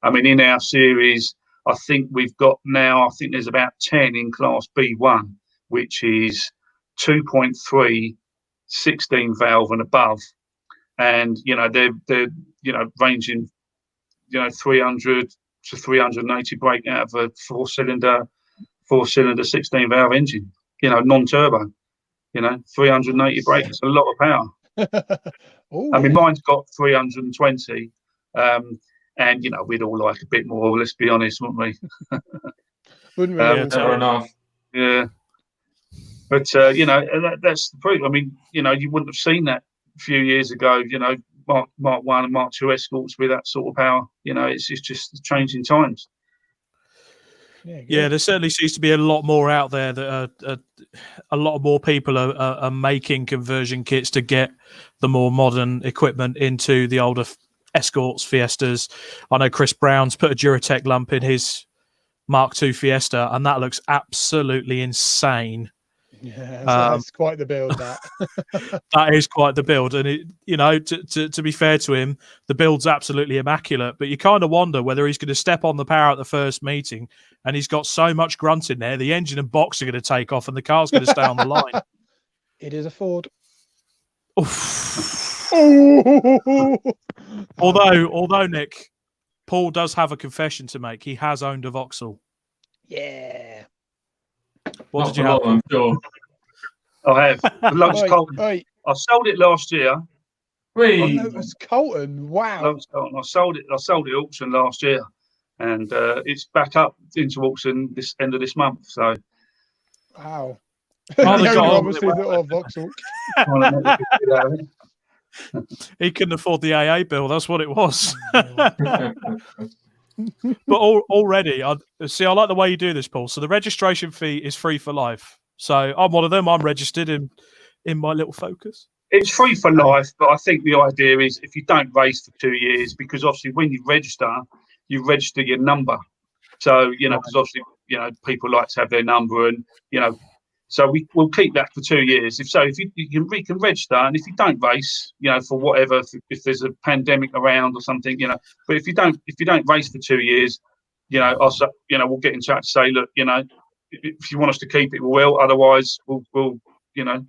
[SPEAKER 4] I mean, in our series, I think we've got now, I think there's about 10 in class B1, which is 2.3, 16 valve and above. And, you know, they're you know, ranging, you know, 300 to 380 brake out of a four-cylinder 16 valve engine, you know, non-turbo, you know, 380 brake. It's a lot of power. I mean, mine's got 320. And, you know, we'd all like a bit more, let's be honest, wouldn't we?
[SPEAKER 2] Wouldn't we?
[SPEAKER 3] Fair enough.
[SPEAKER 4] Yeah. But, you know, that's the proof. I mean, you know, you wouldn't have seen that a few years ago, you know, Mark 1 and Mark 2 Escorts with that sort of power. You know, it's just changing times.
[SPEAKER 1] Yeah, there certainly seems to be a lot more out there that a lot more people are making conversion kits to get the more modern equipment into the older Escorts, Fiestas. I know Chris Brown's put a Duratec lump in his Mark II Fiesta, and that looks absolutely insane.
[SPEAKER 2] Yeah, that's quite the build.
[SPEAKER 1] That is quite the build, and it, you know, to be fair to him, the build's absolutely immaculate. But you kind of wonder whether he's going to step on the power at the first meeting, and he's got so much grunt in there, the engine and box are going to take off, and the car's going to stay on the line.
[SPEAKER 2] It is a Ford.
[SPEAKER 1] Although Nick, Paul does have a confession to make. He has owned a Vauxhall.
[SPEAKER 2] Yeah.
[SPEAKER 1] What did you have?
[SPEAKER 3] I'm sure.
[SPEAKER 4] I have. I sold it last year.
[SPEAKER 2] It was Colton. Wow.
[SPEAKER 4] I sold it at auction last year, and it's back up into auction this end of this month. So.
[SPEAKER 2] Wow.
[SPEAKER 1] Obviously
[SPEAKER 2] Vauxhall.
[SPEAKER 1] He couldn't afford the AA bill. That's what it was. But already, I like the way you do this, Paul. So the registration fee is free for life. So I'm one of them. I'm registered in my little Focus.
[SPEAKER 4] It's free for life, but I think the idea is if you don't race for 2 years, because obviously when you register your number. So, you know, because obviously, you know, people like to have their number, and, you know, so we'll keep that for 2 years. If you can register, and if you don't race, you know, for whatever, if there's a pandemic around or something, you know, but if you don't race for 2 years, you know, we'll get in touch, say, look, you know, if you want us to keep it, we will. Otherwise, we'll you know,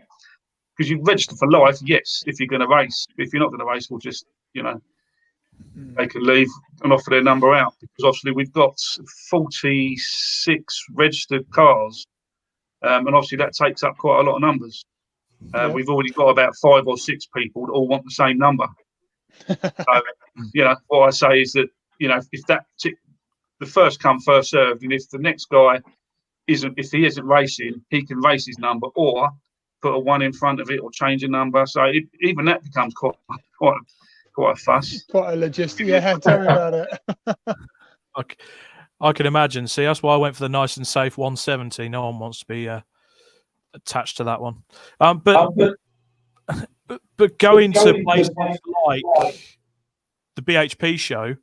[SPEAKER 4] because you register for life, yes, if you're going to race. If you're not going to race, we'll just, you know, they can leave and offer their number out, because obviously we've got 46 registered cars. And obviously that takes up quite a lot of numbers. We've already got about 5 or 6 people that all want the same number. So, you know, what I say is that, you know, if the first come, first served, and if the next guy isn't racing, he can race his number, or put a 1 in front of it or change a number. So even that becomes quite a fuss.
[SPEAKER 2] Quite a logistic. Yeah, tell me about it.
[SPEAKER 1] I can imagine. See, that's why I went for the nice and safe 170. No one wants to be attached to that one. But going to places like the BHP show,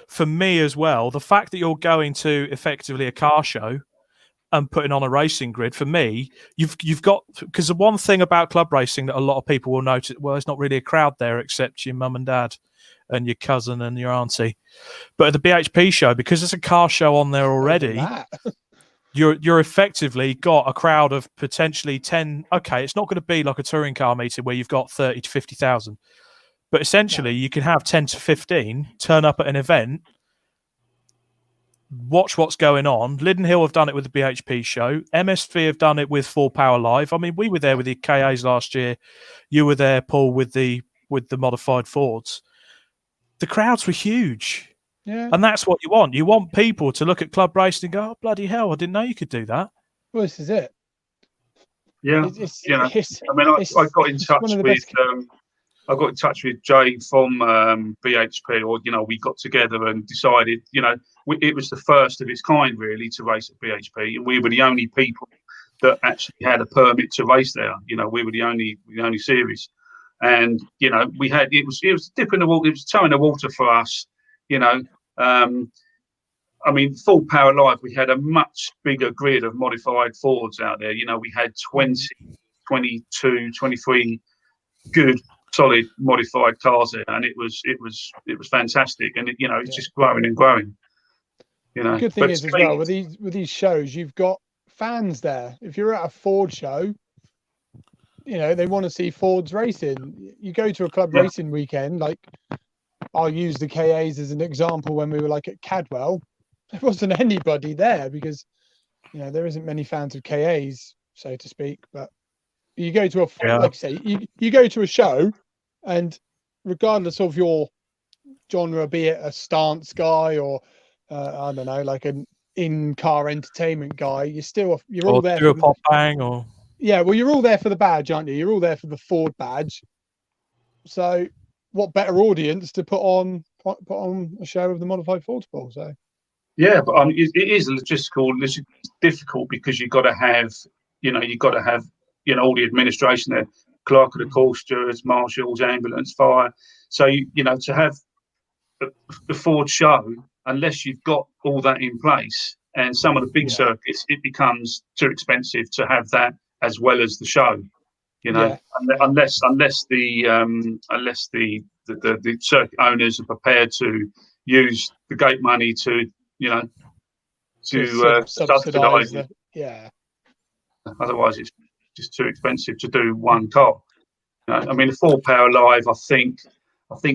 [SPEAKER 1] for me as well, the fact that you're going to effectively a car show and putting on a racing grid, for me, you've got, because the one thing about club racing that a lot of people will notice, well, there's not really a crowd there except your mum and dad and your cousin and your auntie. But at the BHP show, because there's a car show on there already, you're effectively got a crowd of potentially 10. Okay, it's not going to be like a touring car meeting where you've got 30 to 50,000, but essentially you can have 10 to 15 turn up at an event, watch what's going on. Linden Hill have done it with the BHP show. MSV have done it with Full Power Live. I mean, we were there with the KAs last year. You were there, Paul, with the modified Fords. The crowds were huge.
[SPEAKER 2] Yeah.
[SPEAKER 1] And that's what you want. You want people to look at club racing and go, oh, bloody hell, I didn't know you could do that.
[SPEAKER 2] Well, this is it.
[SPEAKER 4] Yeah. I mean, I got in touch with I got in touch with Jay from BHP, or we got together and decided, it was the first of its kind really to race at BHP, and we were the only people that actually had a permit to race there. We were the only series, and we had it was dipping the water, it was towing the water for us. I mean, Full Power Live, we had a much bigger grid of modified Fords out there. We had 20, 22, 23 good, solid modified cars there, and it was fantastic. And it's just growing and growing.
[SPEAKER 2] The good thing is as well with these shows, you've got fans there. If you're at a Ford show, they want to see Fords racing. You go to a club racing weekend, like I'll use the KAs as an example. When we were like at Cadwell, there wasn't anybody there because there isn't many fans of KAs, so to speak. But you go to like I say, you go to a show, and regardless of your genre, be it a stance guy or I don't know, like an in-car entertainment guy, you're all there.
[SPEAKER 1] Do a pop bang or
[SPEAKER 2] well, you're all there for the badge, aren't you? You're all there for the Ford badge. So, what better audience to put on a show of the modified Ford Sport? So.
[SPEAKER 4] Yeah, but it is logistical. It's difficult because you've got to have, all the administration there, clerk of the course, stewards, marshals, ambulance, fire. So to have the Ford show, unless you've got all that in place, and some of the big circuits, it becomes too expensive to have that as well as the show. Unless the circuit owners are prepared to use the gate money to subsidise it.
[SPEAKER 2] Yeah.
[SPEAKER 4] Otherwise, it's just too expensive to do one car. I mean, the Full Power Live. I think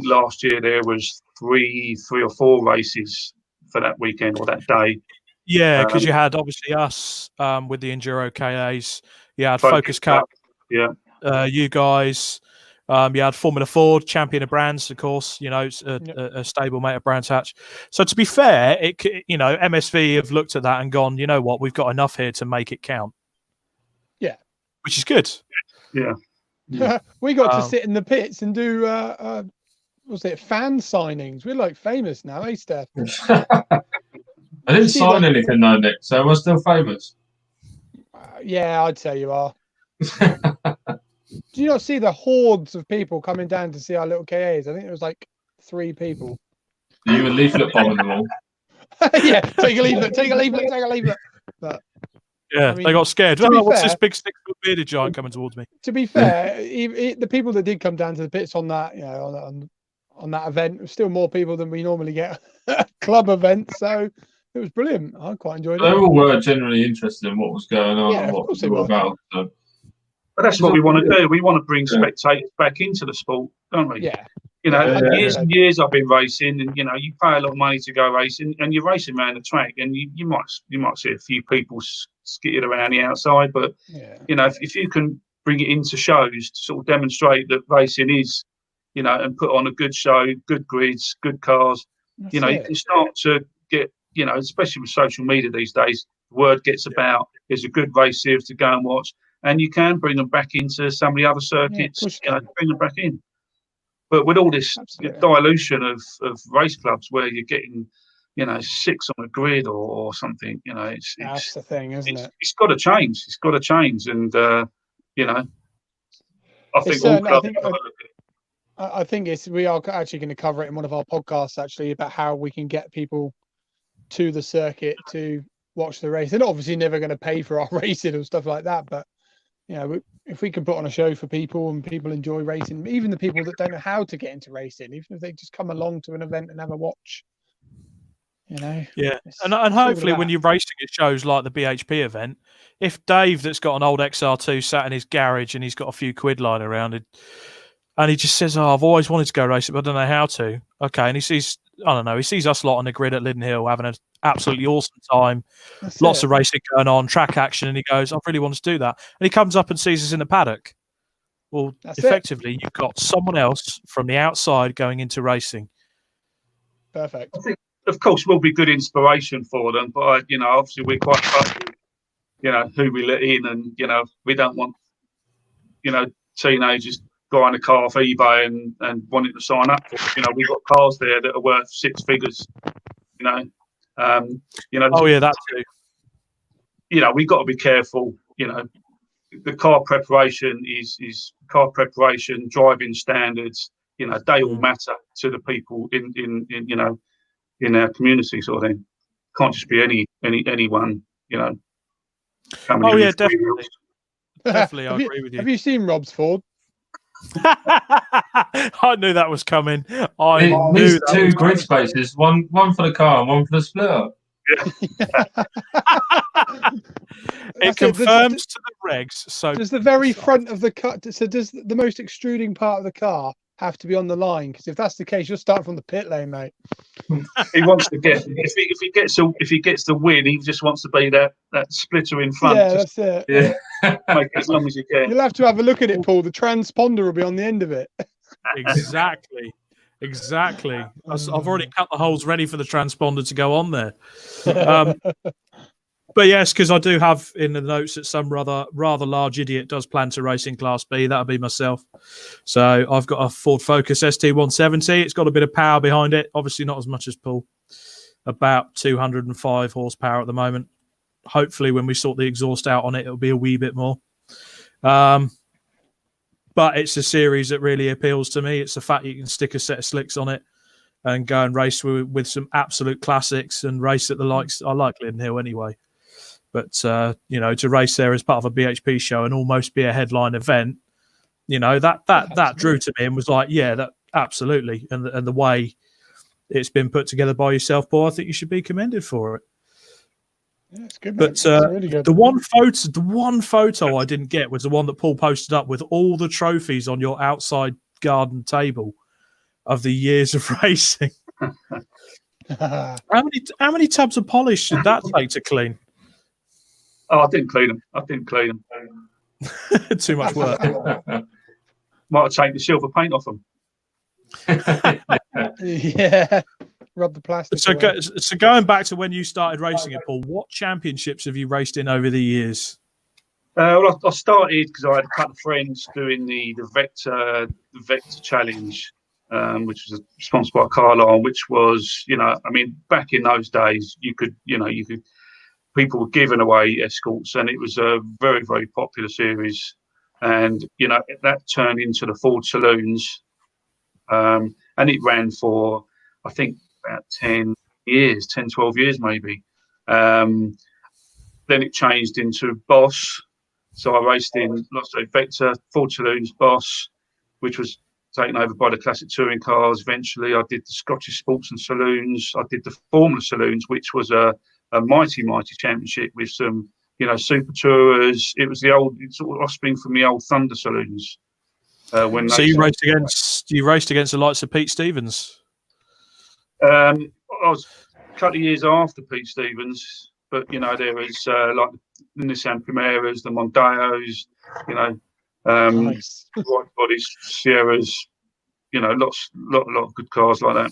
[SPEAKER 4] last year there was three or four races for that weekend or that day.
[SPEAKER 1] Yeah, because you had obviously us with the Enduro KAs. You had Focus Cup.
[SPEAKER 4] Yeah.
[SPEAKER 1] You guys. You had Formula Ford, champion of brands, of course. It's a stable mate of Brands Hatch. So to be fair, MSV have looked at that and gone, you know what, we've got enough here to make it count.
[SPEAKER 2] Yeah,
[SPEAKER 1] which is good.
[SPEAKER 4] Yeah.
[SPEAKER 2] We got to sit in the pits and do was it fan signings? We're like famous now, eh, Steph?
[SPEAKER 3] I didn't sign anything though, Nick. So we're still famous.
[SPEAKER 2] Yeah, I'd say you are. Do you not see the hordes of people coming down to see our little KAs? I think it was like 3 people.
[SPEAKER 3] You were leaflet bombing them all.
[SPEAKER 2] Yeah, take a leaflet. But
[SPEAKER 1] yeah, they got scared. What's this big 6-foot bearded giant coming towards me?
[SPEAKER 2] To be fair, the people that did come down to the pits on that, on that event, was still more people than we normally get at a club event. So it was brilliant. I quite enjoyed it.
[SPEAKER 3] They all were generally interested in what was going on and what they were about. So.
[SPEAKER 4] But that's what we want to do. We want to bring spectators back into the sport, don't we?
[SPEAKER 2] Yeah.
[SPEAKER 4] Years and years I've been racing, and you pay a lot of money to go racing, and you're racing around the track, and you might see a few people skittered around the outside, but if you can bring it into shows to sort of demonstrate that racing is, and put on a good show, good grids, good cars, you can start to get, especially with social media these days, the word gets about. There's a good race series to go and watch. and you can bring them back into some of the other circuits. Bring them back in. But with all this dilution of race clubs, where you're getting, 6 on a grid or something,
[SPEAKER 2] that's the thing, isn't it?
[SPEAKER 4] It's got to change. It's got to change, and I think all clubs.
[SPEAKER 2] I think we are actually going to cover it in one of our podcasts, actually, about how we can get people to the circuit to watch the race. They're obviously never going to pay for our racing and stuff like that, but if we can put on a show for people and people enjoy racing, even the people that don't know how to get into racing, even if they just come along to an event and have a watch,
[SPEAKER 1] Yeah, and hopefully when you're racing at shows like the BHP event, if Dave that's got an old XR2 sat in his garage and he's got a few quid lying around it, and he just says, "Oh, I've always wanted to go racing, but I don't know how to." Okay, and he sees us lot on the grid at Lydden Hill having an absolutely awesome time, lots of racing going on, track action, and he goes, "I really want to do that." And he comes up and sees us in the paddock. Well, effectively, you've got someone else from the outside going into racing.
[SPEAKER 2] Perfect.
[SPEAKER 4] I think, of course, we'll be good inspiration for them, but obviously we're quite fussy, who we let in, and we don't want, teenagers buying a car off eBay and wanting to sign up for it. We've got cars there that are worth 6 figures.
[SPEAKER 1] Oh yeah, that too.
[SPEAKER 4] We've got to be careful. The car preparation is car preparation, driving standards. They all matter to the people in our community, sort of thing. Can't just be anyone.
[SPEAKER 1] Oh yeah, definitely. Definitely, I agree with you.
[SPEAKER 2] Have you seen Rob's Ford?
[SPEAKER 1] I knew that was coming. I
[SPEAKER 3] knew 2 grid spaces, one for the car and one for the splitter.
[SPEAKER 1] It confirms to the regs. So
[SPEAKER 2] does the very front of the car? So does the most extruding part of the car have to be on the line? Because if that's the case, you'll start from the pit lane, mate.
[SPEAKER 4] He wants to get if he gets the win, he just wants to be that splitter in front.
[SPEAKER 2] Yeah, that's it.
[SPEAKER 4] Yeah, make it as long as you can.
[SPEAKER 2] You'll have to have a look at it, Paul. The transponder will be on the end of it.
[SPEAKER 1] Exactly. I've already cut the holes ready for the transponder to go on there. But yes, because I do have in the notes that some rather large idiot does plan to race in Class B. That'll be myself. So I've got a Ford Focus ST170. It's got a bit of power behind it. Obviously not as much as Paul. About 205 horsepower at the moment. Hopefully when we sort the exhaust out on it, it'll be a wee bit more. But it's a series that really appeals to me. It's the fact you can stick a set of slicks on it and go and race with some absolute classics and race at the likes. I like Lydden Hill anyway. But, to race there as part of a BHP show and almost be a headline event, that drew to me and was like, yeah, that absolutely. And the way it's been put together by yourself, Paul, I think you should be commended for it.
[SPEAKER 2] Yeah, it's good.
[SPEAKER 1] But
[SPEAKER 2] really good.
[SPEAKER 1] the one photo I didn't get was the one that Paul posted up with all the trophies on your outside garden table of the years of racing. How many tubs of polish should that take to clean?
[SPEAKER 4] Oh, I didn't clean them.
[SPEAKER 1] Too much work.
[SPEAKER 4] Might have taken the silver paint off them.
[SPEAKER 2] Yeah, rub the plastic.
[SPEAKER 1] So going back to when you started racing it, Paul, what championships have you raced in over the years?
[SPEAKER 4] Well, I started because I had a couple of friends doing the Vector Challenge, which was sponsored by Carlisle, which was, back in those days, you could people were giving away escorts, and it was a very, very popular series. And, that turned into the Ford Saloons. And it ran for, I think, about 10, 12 years maybe. Then it changed into Boss. So I raced in, Vector, Ford Saloons, Boss, which was taken over by the Classic Touring Cars. Eventually, I did the Scottish Sports and Saloons. I did the Formula Saloons, which was a mighty championship with some, super tourers. It was the old sort of offspring from the old Thunder Saloons.
[SPEAKER 1] So you raced against the likes of Pete Stevens?
[SPEAKER 4] I was a couple of years after Pete Stevens, but there was like the Nissan Primeras, the Mondeos,
[SPEAKER 2] Nice.
[SPEAKER 4] White Bodies, Sierras, lot of good cars like that.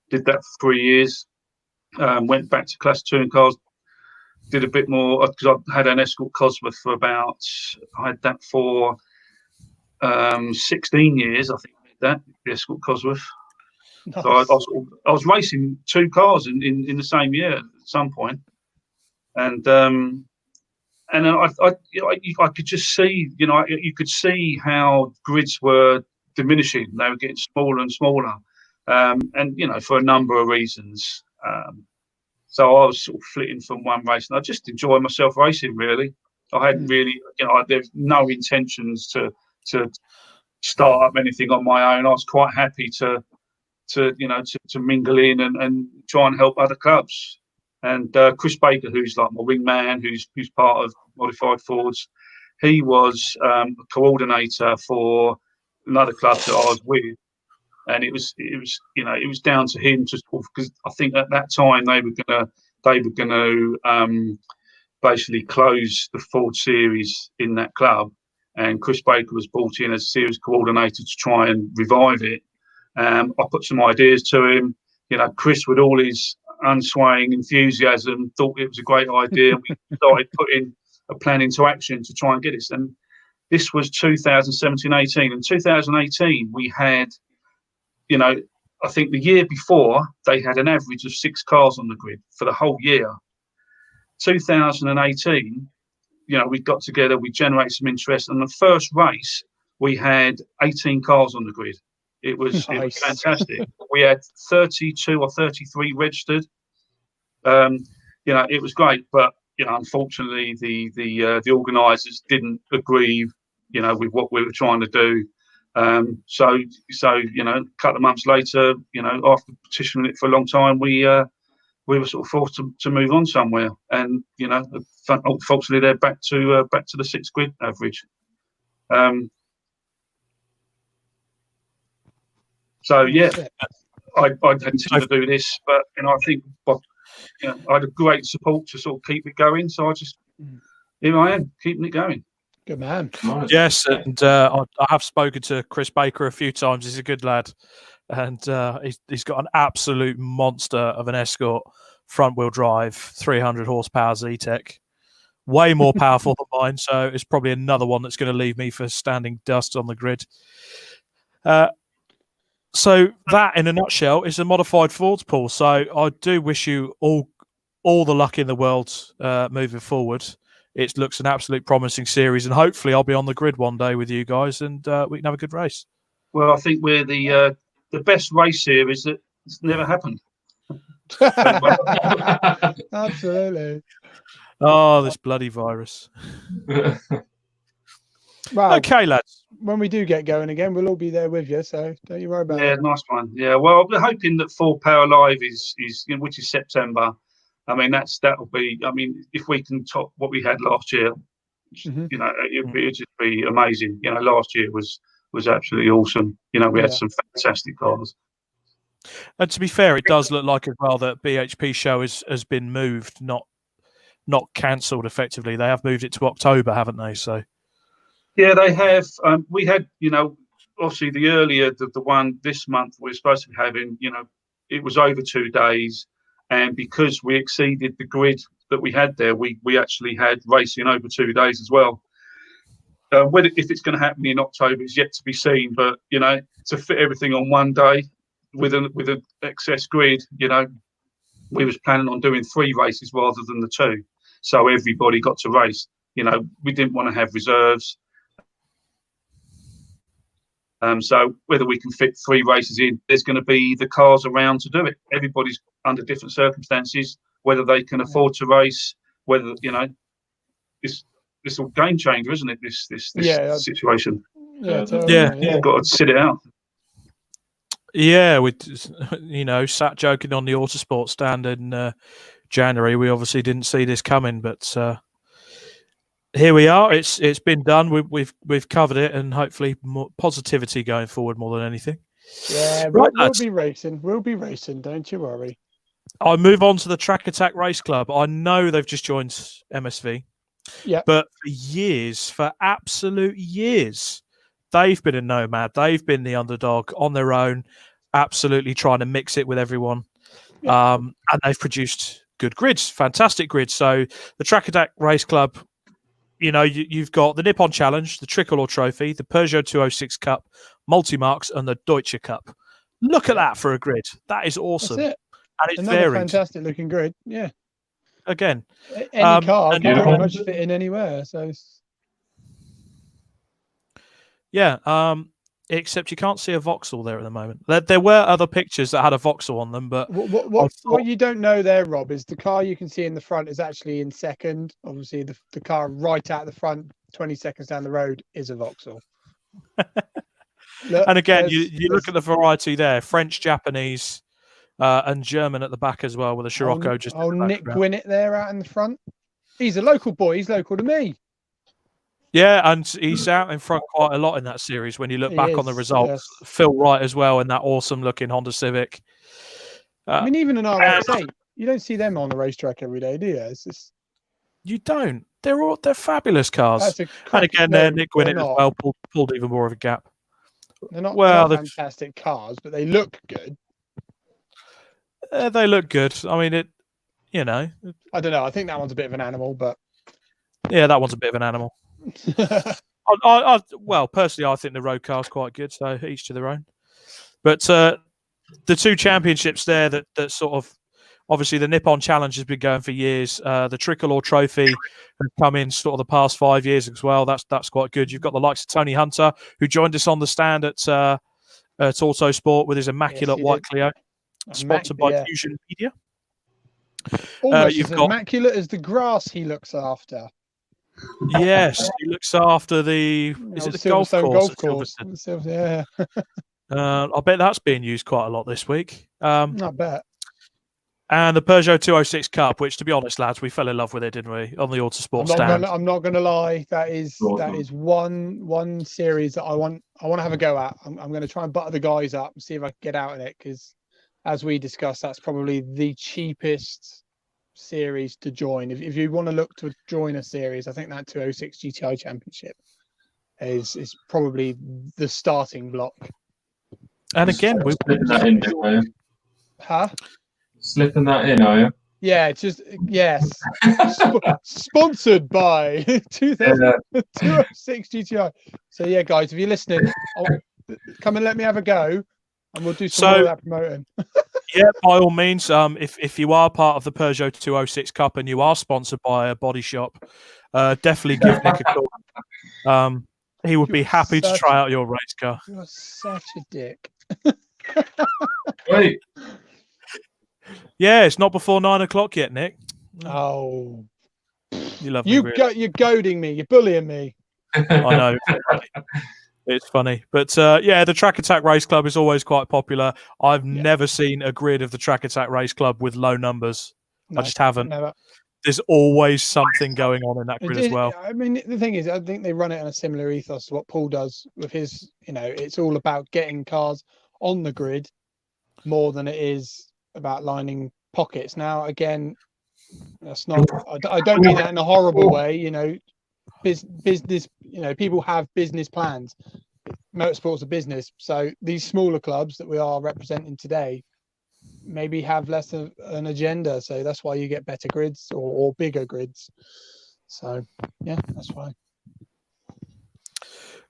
[SPEAKER 4] Did that for 3 years. Went back to Class Touring Cars. did a bit more because I had an Escort Cosworth for I had that for 16 years, I think. The Escort Cosworth.
[SPEAKER 2] Nice.
[SPEAKER 4] So I was racing 2 cars in the same year at some point, and I could just see, you could see how grids were diminishing. They were getting smaller and smaller, and for a number of reasons. So I was sort of flitting from one race, and I just enjoyed myself racing. Really, I hadn't really, there's no intentions to start up anything on my own. I was quite happy to mingle in and try and help other clubs. And Chris Baker, who's like my wingman, who's part of Modified Fords, he was a coordinator for another club that I was with, and it was down to him to, because I think at that time they were gonna basically close the Ford series in that club, and Chris Baker was brought in as series coordinator to try and revive it. I put some ideas to him. Chris, with all his unswaying enthusiasm, thought it was a great idea. We started putting a plan into action to try and get it. And this was 2017-18. In 2018, we had, I think the year before, they had an average of 6 cars on the grid for the whole year. 2018, we got together, we generated some interest, and the first race, we had 18 cars on the grid. It was fantastic. We had 32 or 33 registered. It was great, but unfortunately, the organisers didn't agree, with what we were trying to do. So a couple of months later, after petitioning it for a long time, we were sort of forced to move on somewhere, and unfortunately, they're back to the 6 grid average. So yeah, I continue to do this, but I think I had a great support to sort of keep it going. So here I am, keeping it going.
[SPEAKER 2] Good man.
[SPEAKER 3] Nice.
[SPEAKER 1] Yes, and I have spoken to Chris Baker a few times. He's a good lad, and he's got an absolute monster of an Escort front-wheel drive, 300 horsepower Z-Tech, way more powerful than mine. So it's probably another one that's going to leave me for standing dust on the grid. So that, in a nutshell, is a Modified Fords, Paul. So I do wish you all the luck in the world moving forward. It looks an absolute promising series, and hopefully I'll be on the grid one day with you guys, and we can have a good race.
[SPEAKER 4] Well, I think we're the best race series that's never happened.
[SPEAKER 2] Absolutely.
[SPEAKER 1] Oh, this bloody virus.
[SPEAKER 2] Well,
[SPEAKER 1] okay, lads.
[SPEAKER 2] When we do get going again, we'll all be there with you, so don't you worry about it.
[SPEAKER 4] Yeah, nice one. Yeah, well, we're hoping that Full Power Live is which is September. I mean, that'll be. I mean, if we can top what we had last year, it'd just be amazing. Last year was absolutely awesome. We had some fantastic cars.
[SPEAKER 1] And to be fair, it does look like as well that BHP show has been moved, not cancelled. Effectively, they have moved it to October, haven't they? So.
[SPEAKER 4] Yeah, they have. We had, obviously the one this month we're supposed to be having, it was over 2 days. And because we exceeded the grid that we had there, we actually had racing over 2 days as well. If it's going to happen in October is yet to be seen. But, to fit everything on one day with an excess grid, we was planning on doing 3 races rather than the 2. So everybody got to race. We didn't want to have reserves. So whether we can fit 3 races in, there's going to be the cars around to do it. Everybody's under different circumstances, whether they can afford to race, whether this all game changer, isn't it? This situation.
[SPEAKER 2] Yeah,
[SPEAKER 4] you've got to sit it out.
[SPEAKER 1] Yeah, we sat joking on the Autosport stand in January. We obviously didn't see this coming, but. Here we are. It's been done. We've covered it, and hopefully more positivity going forward more than anything.
[SPEAKER 2] Yeah,
[SPEAKER 1] right,
[SPEAKER 2] we'll be racing. We'll be racing. Don't you worry.
[SPEAKER 1] I move on to the Track Attack Race Club. I know they've just joined MSV.
[SPEAKER 2] Yeah.
[SPEAKER 1] But for absolute years, they've been a nomad. They've been the underdog on their own, absolutely trying to mix it with everyone. Yeah. And they've produced good grids, fantastic grids. So the Track Attack Race Club, you've got the Nippon Challenge, the Tricolor Trophy, the Peugeot 206 Cup, Multimarks, and the Deutsche Cup. Look at that for a grid. That is awesome.
[SPEAKER 2] That's it.
[SPEAKER 1] And it's
[SPEAKER 2] Another
[SPEAKER 1] varied.
[SPEAKER 2] fantastic looking grid. Yeah.
[SPEAKER 1] Again,
[SPEAKER 2] any car
[SPEAKER 1] and
[SPEAKER 2] can pretty much fit in anywhere. So
[SPEAKER 1] yeah. Except you can't see a Vauxhall there at the moment. There were other pictures that had a Vauxhall on them, but
[SPEAKER 2] what you don't know there, Rob, is the car you can see in the front is actually in second. Obviously, the car right out the front, 20 seconds down the road, is a Vauxhall.
[SPEAKER 1] And again, you look at the variety there: French, Japanese, and German at the back as well, with a Scirocco just.
[SPEAKER 2] Nick Gwinnett there out in the front. He's a local boy. He's local to me.
[SPEAKER 1] Yeah, and he's out in front quite a lot in that series when you look back on the results. Yes. Phil Wright as well in that awesome looking Honda Civic.
[SPEAKER 2] I mean, even an RX-8, you don't see them on the racetrack every day, do you? It's just...
[SPEAKER 1] You don't. They're fabulous cars. And again, there Nick Gwinnett as well pulled even more of a gap.
[SPEAKER 2] They're not fantastic cars, but they look good.
[SPEAKER 1] They look good. I mean, I don't
[SPEAKER 2] know. I think that one's a bit of an animal, but
[SPEAKER 1] yeah, that one's a bit of an animal. Well, personally, I think the road car's quite good, so each to their own. But the two championships there that sort of, obviously the Nippon Challenge has been going for years. The Tricolor Trophy has come in sort of the past 5 years as well. That's quite good. You've got the likes of Tony Hunter, who joined us on the stand at Autosport with his immaculate white Clio, sponsored by Fusion Media.
[SPEAKER 2] Almost as immaculate as the grass he looks after.
[SPEAKER 1] Yes, he looks after the golf course?
[SPEAKER 2] Yeah.
[SPEAKER 1] I bet that's being used quite a lot this week.
[SPEAKER 2] I bet.
[SPEAKER 1] And the Peugeot 206 Cup, which, to be honest, lads, we fell in love with it, didn't we, on the Autosport stand?
[SPEAKER 2] I'm not going to lie. That is one series that I want to have a go at. I'm going to try and butter the guys up and see if I can get out in it, because, as we discussed, that's probably the cheapest series to join. If you want to look to join a series, I think that 206 GTI Championship is probably the starting block.
[SPEAKER 1] And again, we're
[SPEAKER 3] slipping that in, are you?
[SPEAKER 2] Huh?
[SPEAKER 3] Slipping that in, are you?
[SPEAKER 2] Yeah, yes. Sponsored by 206 GTI. So yeah, guys, if you're listening, come and let me have a go, and we'll do some more of that promoting.
[SPEAKER 1] Yeah, by all means. If you are part of the Peugeot 206 Cup and you are sponsored by a body shop, definitely give Nick a call. He would be happy to try out your race car.
[SPEAKER 2] You're such a dick.
[SPEAKER 3] Wait.
[SPEAKER 1] Yeah, it's not before 9 o'clock yet, Nick.
[SPEAKER 2] Oh,
[SPEAKER 1] you love me.
[SPEAKER 2] You're goading me. You're bullying me.
[SPEAKER 1] I know. It's funny. But yeah, the Track Attack Race Club is always quite popular. I've never seen a grid of the Track Attack Race Club with low numbers. No, I just haven't.
[SPEAKER 2] Never.
[SPEAKER 1] There's always something going on in that grid as well.
[SPEAKER 2] I mean, the thing is, I think they run it on a similar ethos to what Paul does with his, it's all about getting cars on the grid more than it is about lining pockets. Now, again, that's not, I don't mean that in a horrible way, business, people have business plans. Motorsport's a business. So these smaller clubs that we are representing today maybe have less of an agenda. So that's why you get better grids or bigger grids. So, yeah, that's fine.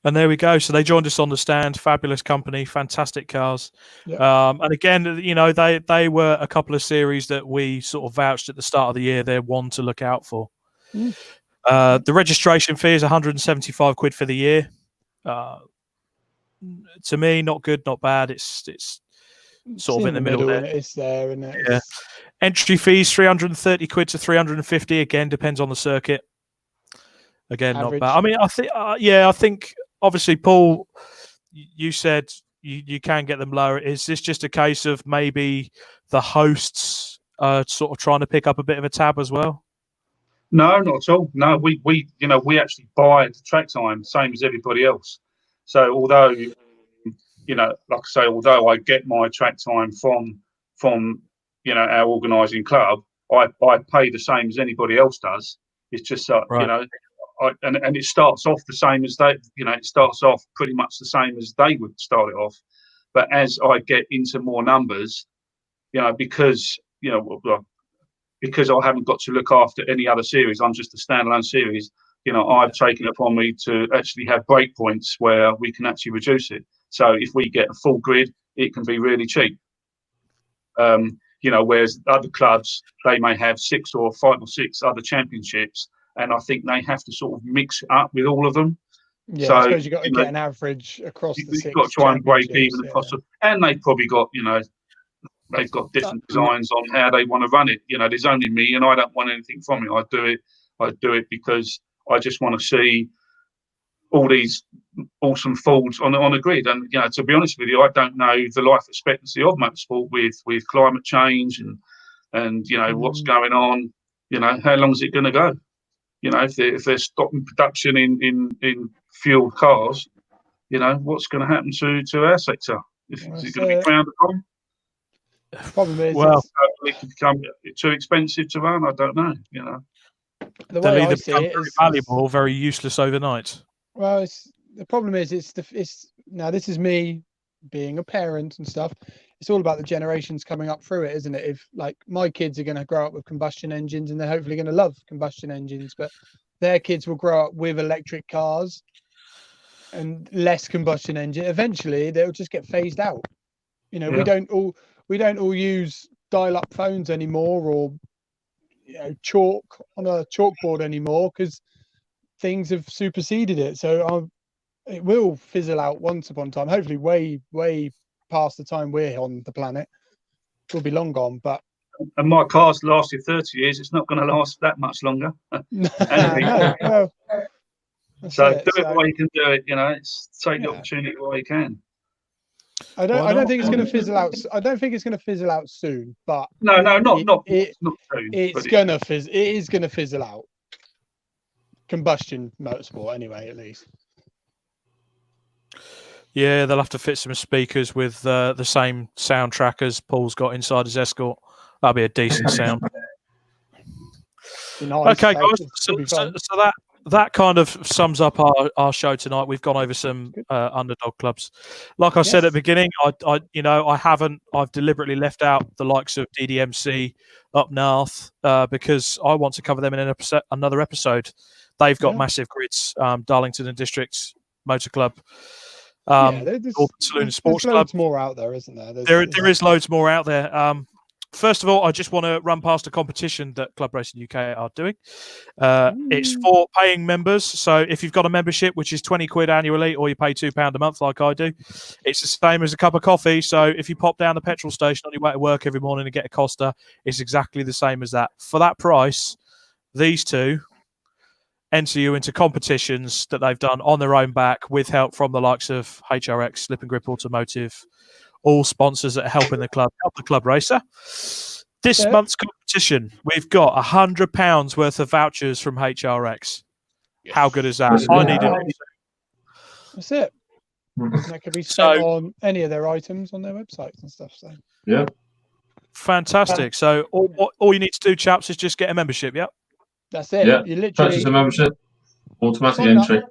[SPEAKER 1] And there we go. So they joined us on the stand. Fabulous company, fantastic cars. Yep. And again, they were a couple of series that we sort of vouched at the start of the year. They're one to look out for. Mm. The registration fee is 175 quid for the year. To me, not good, not bad. It's sort of in the middle there.
[SPEAKER 2] It's there, isn't it?
[SPEAKER 1] Yeah. Entry fees 330 quid to 350. Again, depends on the circuit. Again, average. Not bad. I mean, I think obviously, Paul, you said you can get them lower. Is this just a case of maybe the hosts sort of trying to pick up a bit of a tab as well?
[SPEAKER 4] No, not at all. No, we actually buy the track time, same as everybody else. So although, like I say, although I get my track time from our organising club, I pay the same as anybody else does. It's just right. And it starts off the same as they, it starts off pretty much the same as they would start it off. But as I get into more numbers, because because I haven't got to look after any other series. I'm just a standalone series. You know, I've taken it upon me to actually have break points where we can actually reduce it. So if we get a full grid, it can be really cheap. You know, whereas other clubs, they may have 5 or 6 other championships, and I think they have to sort of mix it up with all of them.
[SPEAKER 2] Yeah,
[SPEAKER 4] so,
[SPEAKER 2] I suppose you've got to get an average across the 6
[SPEAKER 4] you've got to try and break even
[SPEAKER 2] championships,
[SPEAKER 4] across them. And they've probably got, you know, they've got different designs on how they want to run it. You know, there's only me, and I don't want anything from it. I do it because I just want to see all these awesome Fords on a grid. And, you know, to be honest with you, I don't know the life expectancy of motorsport with climate change and you know, what's going on. You know, how long is it going to go? You know, if they're stopping production in fueled cars, you know, what's going to happen to our sector? Is it going to be frowned upon?
[SPEAKER 2] Problem is,
[SPEAKER 4] it could become too expensive to run. I don't know. You know,
[SPEAKER 2] the way I see it is
[SPEAKER 1] valuable, very useless overnight.
[SPEAKER 2] Well, the problem is it's now this is me being a parent and stuff. It's all about the generations coming up through it, isn't it? If like my kids are going to grow up with combustion engines and they're hopefully going to love combustion engines, but their kids will grow up with electric cars and less combustion engine. Eventually, they'll just get phased out. You know, we don't all use dial-up phones anymore, or you know, chalk on a chalkboard anymore because things have superseded it. So it will fizzle out once upon a time. Hopefully, way past the time we're on the planet, we'll be long gone. But
[SPEAKER 4] and my car's lasted 30 years. It's not going to last that much longer.
[SPEAKER 2] No, well,
[SPEAKER 4] so do it while you can do it. You know, it's take the opportunity while you can.
[SPEAKER 2] I don't think it's going to fizzle out. I don't think it's going to fizzle out soon. But
[SPEAKER 4] not soon.
[SPEAKER 2] It is going to fizzle out. Combustion motorsport, anyway, at least.
[SPEAKER 1] Yeah, they'll have to fit some speakers with the same soundtrack as Paul's got inside his Escort. That'll be a decent sound.
[SPEAKER 2] Nice,
[SPEAKER 1] okay, guys. So that kind of sums up our show tonight. We've gone over some underdog clubs. Like I said at the beginning, I've deliberately left out the likes of DDMC up north because I want to cover them in another episode. They've got massive grids. Darlington and District Motor Club. Saloon Sports Club.
[SPEAKER 2] Loads more out there, isn't there?
[SPEAKER 1] There is loads more out there. First of all, I just want to run past a competition that Club Racing UK are doing. It's for paying members. So if you've got a membership, which is £20 annually, or you pay £2 a month like I do, it's the same as a cup of coffee. So if you pop down the petrol station on your way to work every morning and get a Costa, it's exactly the same as that. For that price, these two enter you into competitions that they've done on their own back with help from the likes of HRX, Slip and Grip Automotive, all sponsors that are helping the club, help the club racer. This month's competition, we've got £100 worth of vouchers from HRX. Yes. How good is that? I need it.
[SPEAKER 2] That's it. That could be spent on any of their items on their websites and stuff. So
[SPEAKER 3] yeah,
[SPEAKER 1] fantastic. So all you need to do, chaps, is just get a membership. Yep.
[SPEAKER 2] That's it.
[SPEAKER 3] Yeah.
[SPEAKER 2] You literally
[SPEAKER 3] purchase a membership, automatic entry.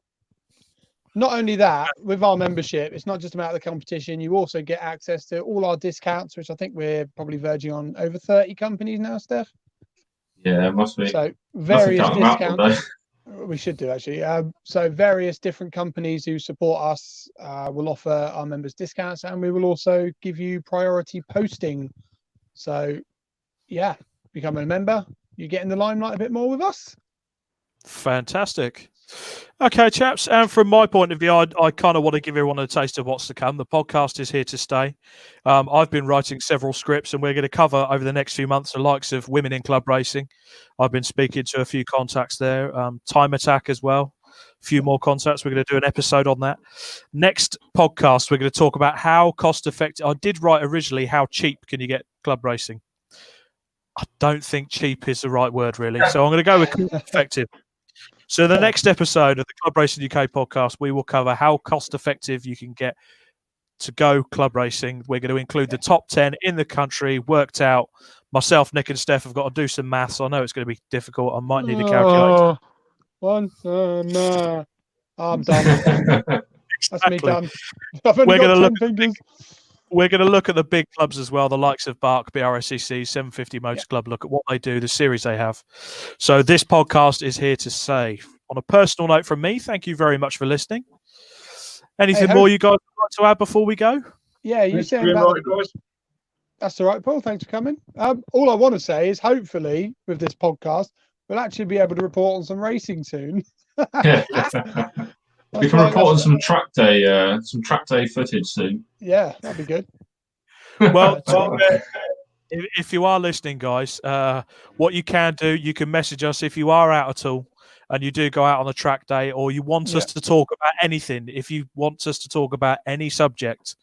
[SPEAKER 2] Not only that, with our membership, it's not just about the competition. You also get access to all our discounts, which I think we're probably verging on over 30 companies now, Steph.
[SPEAKER 3] Yeah, it must be.
[SPEAKER 2] So various discounts. We should do, actually. So various different companies who support us will offer our members discounts, and we will also give you priority posting. So, yeah, become a member. You get in the limelight a bit more with us.
[SPEAKER 1] Fantastic. Okay, chaps, and from my point of view, I kind of want to give everyone a taste of what's to come. The podcast is here to stay. I've been writing several scripts, and we're going to cover over the next few months the likes of women in club racing. I've been speaking to a few contacts there, Time Attack as well, a few more contacts. We're going to do an episode on that. Next podcast, we're going to talk about how cost-effective. I did write originally, how cheap can you get club racing? I don't think cheap is the right word, really. So I'm going to go with cost-effective. So the next episode of the Club Racing UK podcast, we will cover how cost-effective you can get to go club racing. We're going to include the top 10 in the country, worked out. Myself, Nick and Steph have got to do some maths. I know it's going to be difficult. I might need a calculator.
[SPEAKER 2] I'm done. That's me done. I've only got 10 fingers.
[SPEAKER 1] we're going to look at the big clubs as well, the likes of BARC, BRSCC, 750 Motor Club, look at what they do, the series they have. So this podcast is here to say, on a personal note from me, thank you very much for listening. Anything more you guys would like to add before we go?
[SPEAKER 2] Yeah, you saying about guys? That's all right, Paul. Thanks for coming. All I want to say is hopefully with this podcast, we'll actually be able to report on some racing soon.
[SPEAKER 3] Yeah. We can report on some track day footage soon.
[SPEAKER 2] Yeah, that'd be good.
[SPEAKER 1] Well, if you are listening, guys, what you can do, you can message us if you are out at all and you do go out on a track day, or you want us to talk about anything. If you want us to talk about any subject,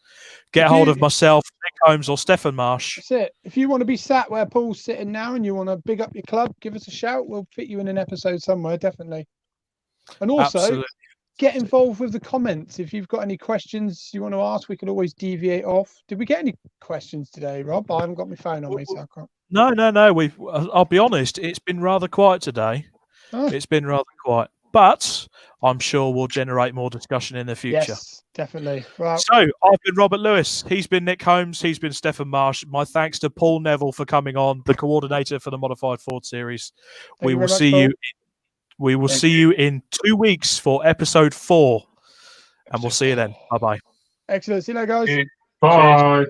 [SPEAKER 1] get hold of myself, Nick Holmes, or Stefan Marsh.
[SPEAKER 2] That's it. If you want to be sat where Paul's sitting now and you want to big up your club, give us a shout. We'll fit you in an episode somewhere, definitely. And also, get involved with the comments. If you've got any questions you want to ask, we can always deviate off. Did we get any questions today, Rob? I haven't got my phone on me, so I can't.
[SPEAKER 1] No. I'll be honest, it's been rather quiet today. It's been rather quiet, but I'm sure we'll generate more discussion in the future.
[SPEAKER 2] Yes, definitely. Right.
[SPEAKER 1] So I've been Robert Lewis. He's been Nick Holmes. He's been Stefan Marsh. My thanks to Paul Neville for coming on, the coordinator for the Modified Ford Series. We will see you in 2 weeks for episode 4, and we'll see you then. Bye-bye.
[SPEAKER 2] Excellent. See you later, guys.
[SPEAKER 3] Bye.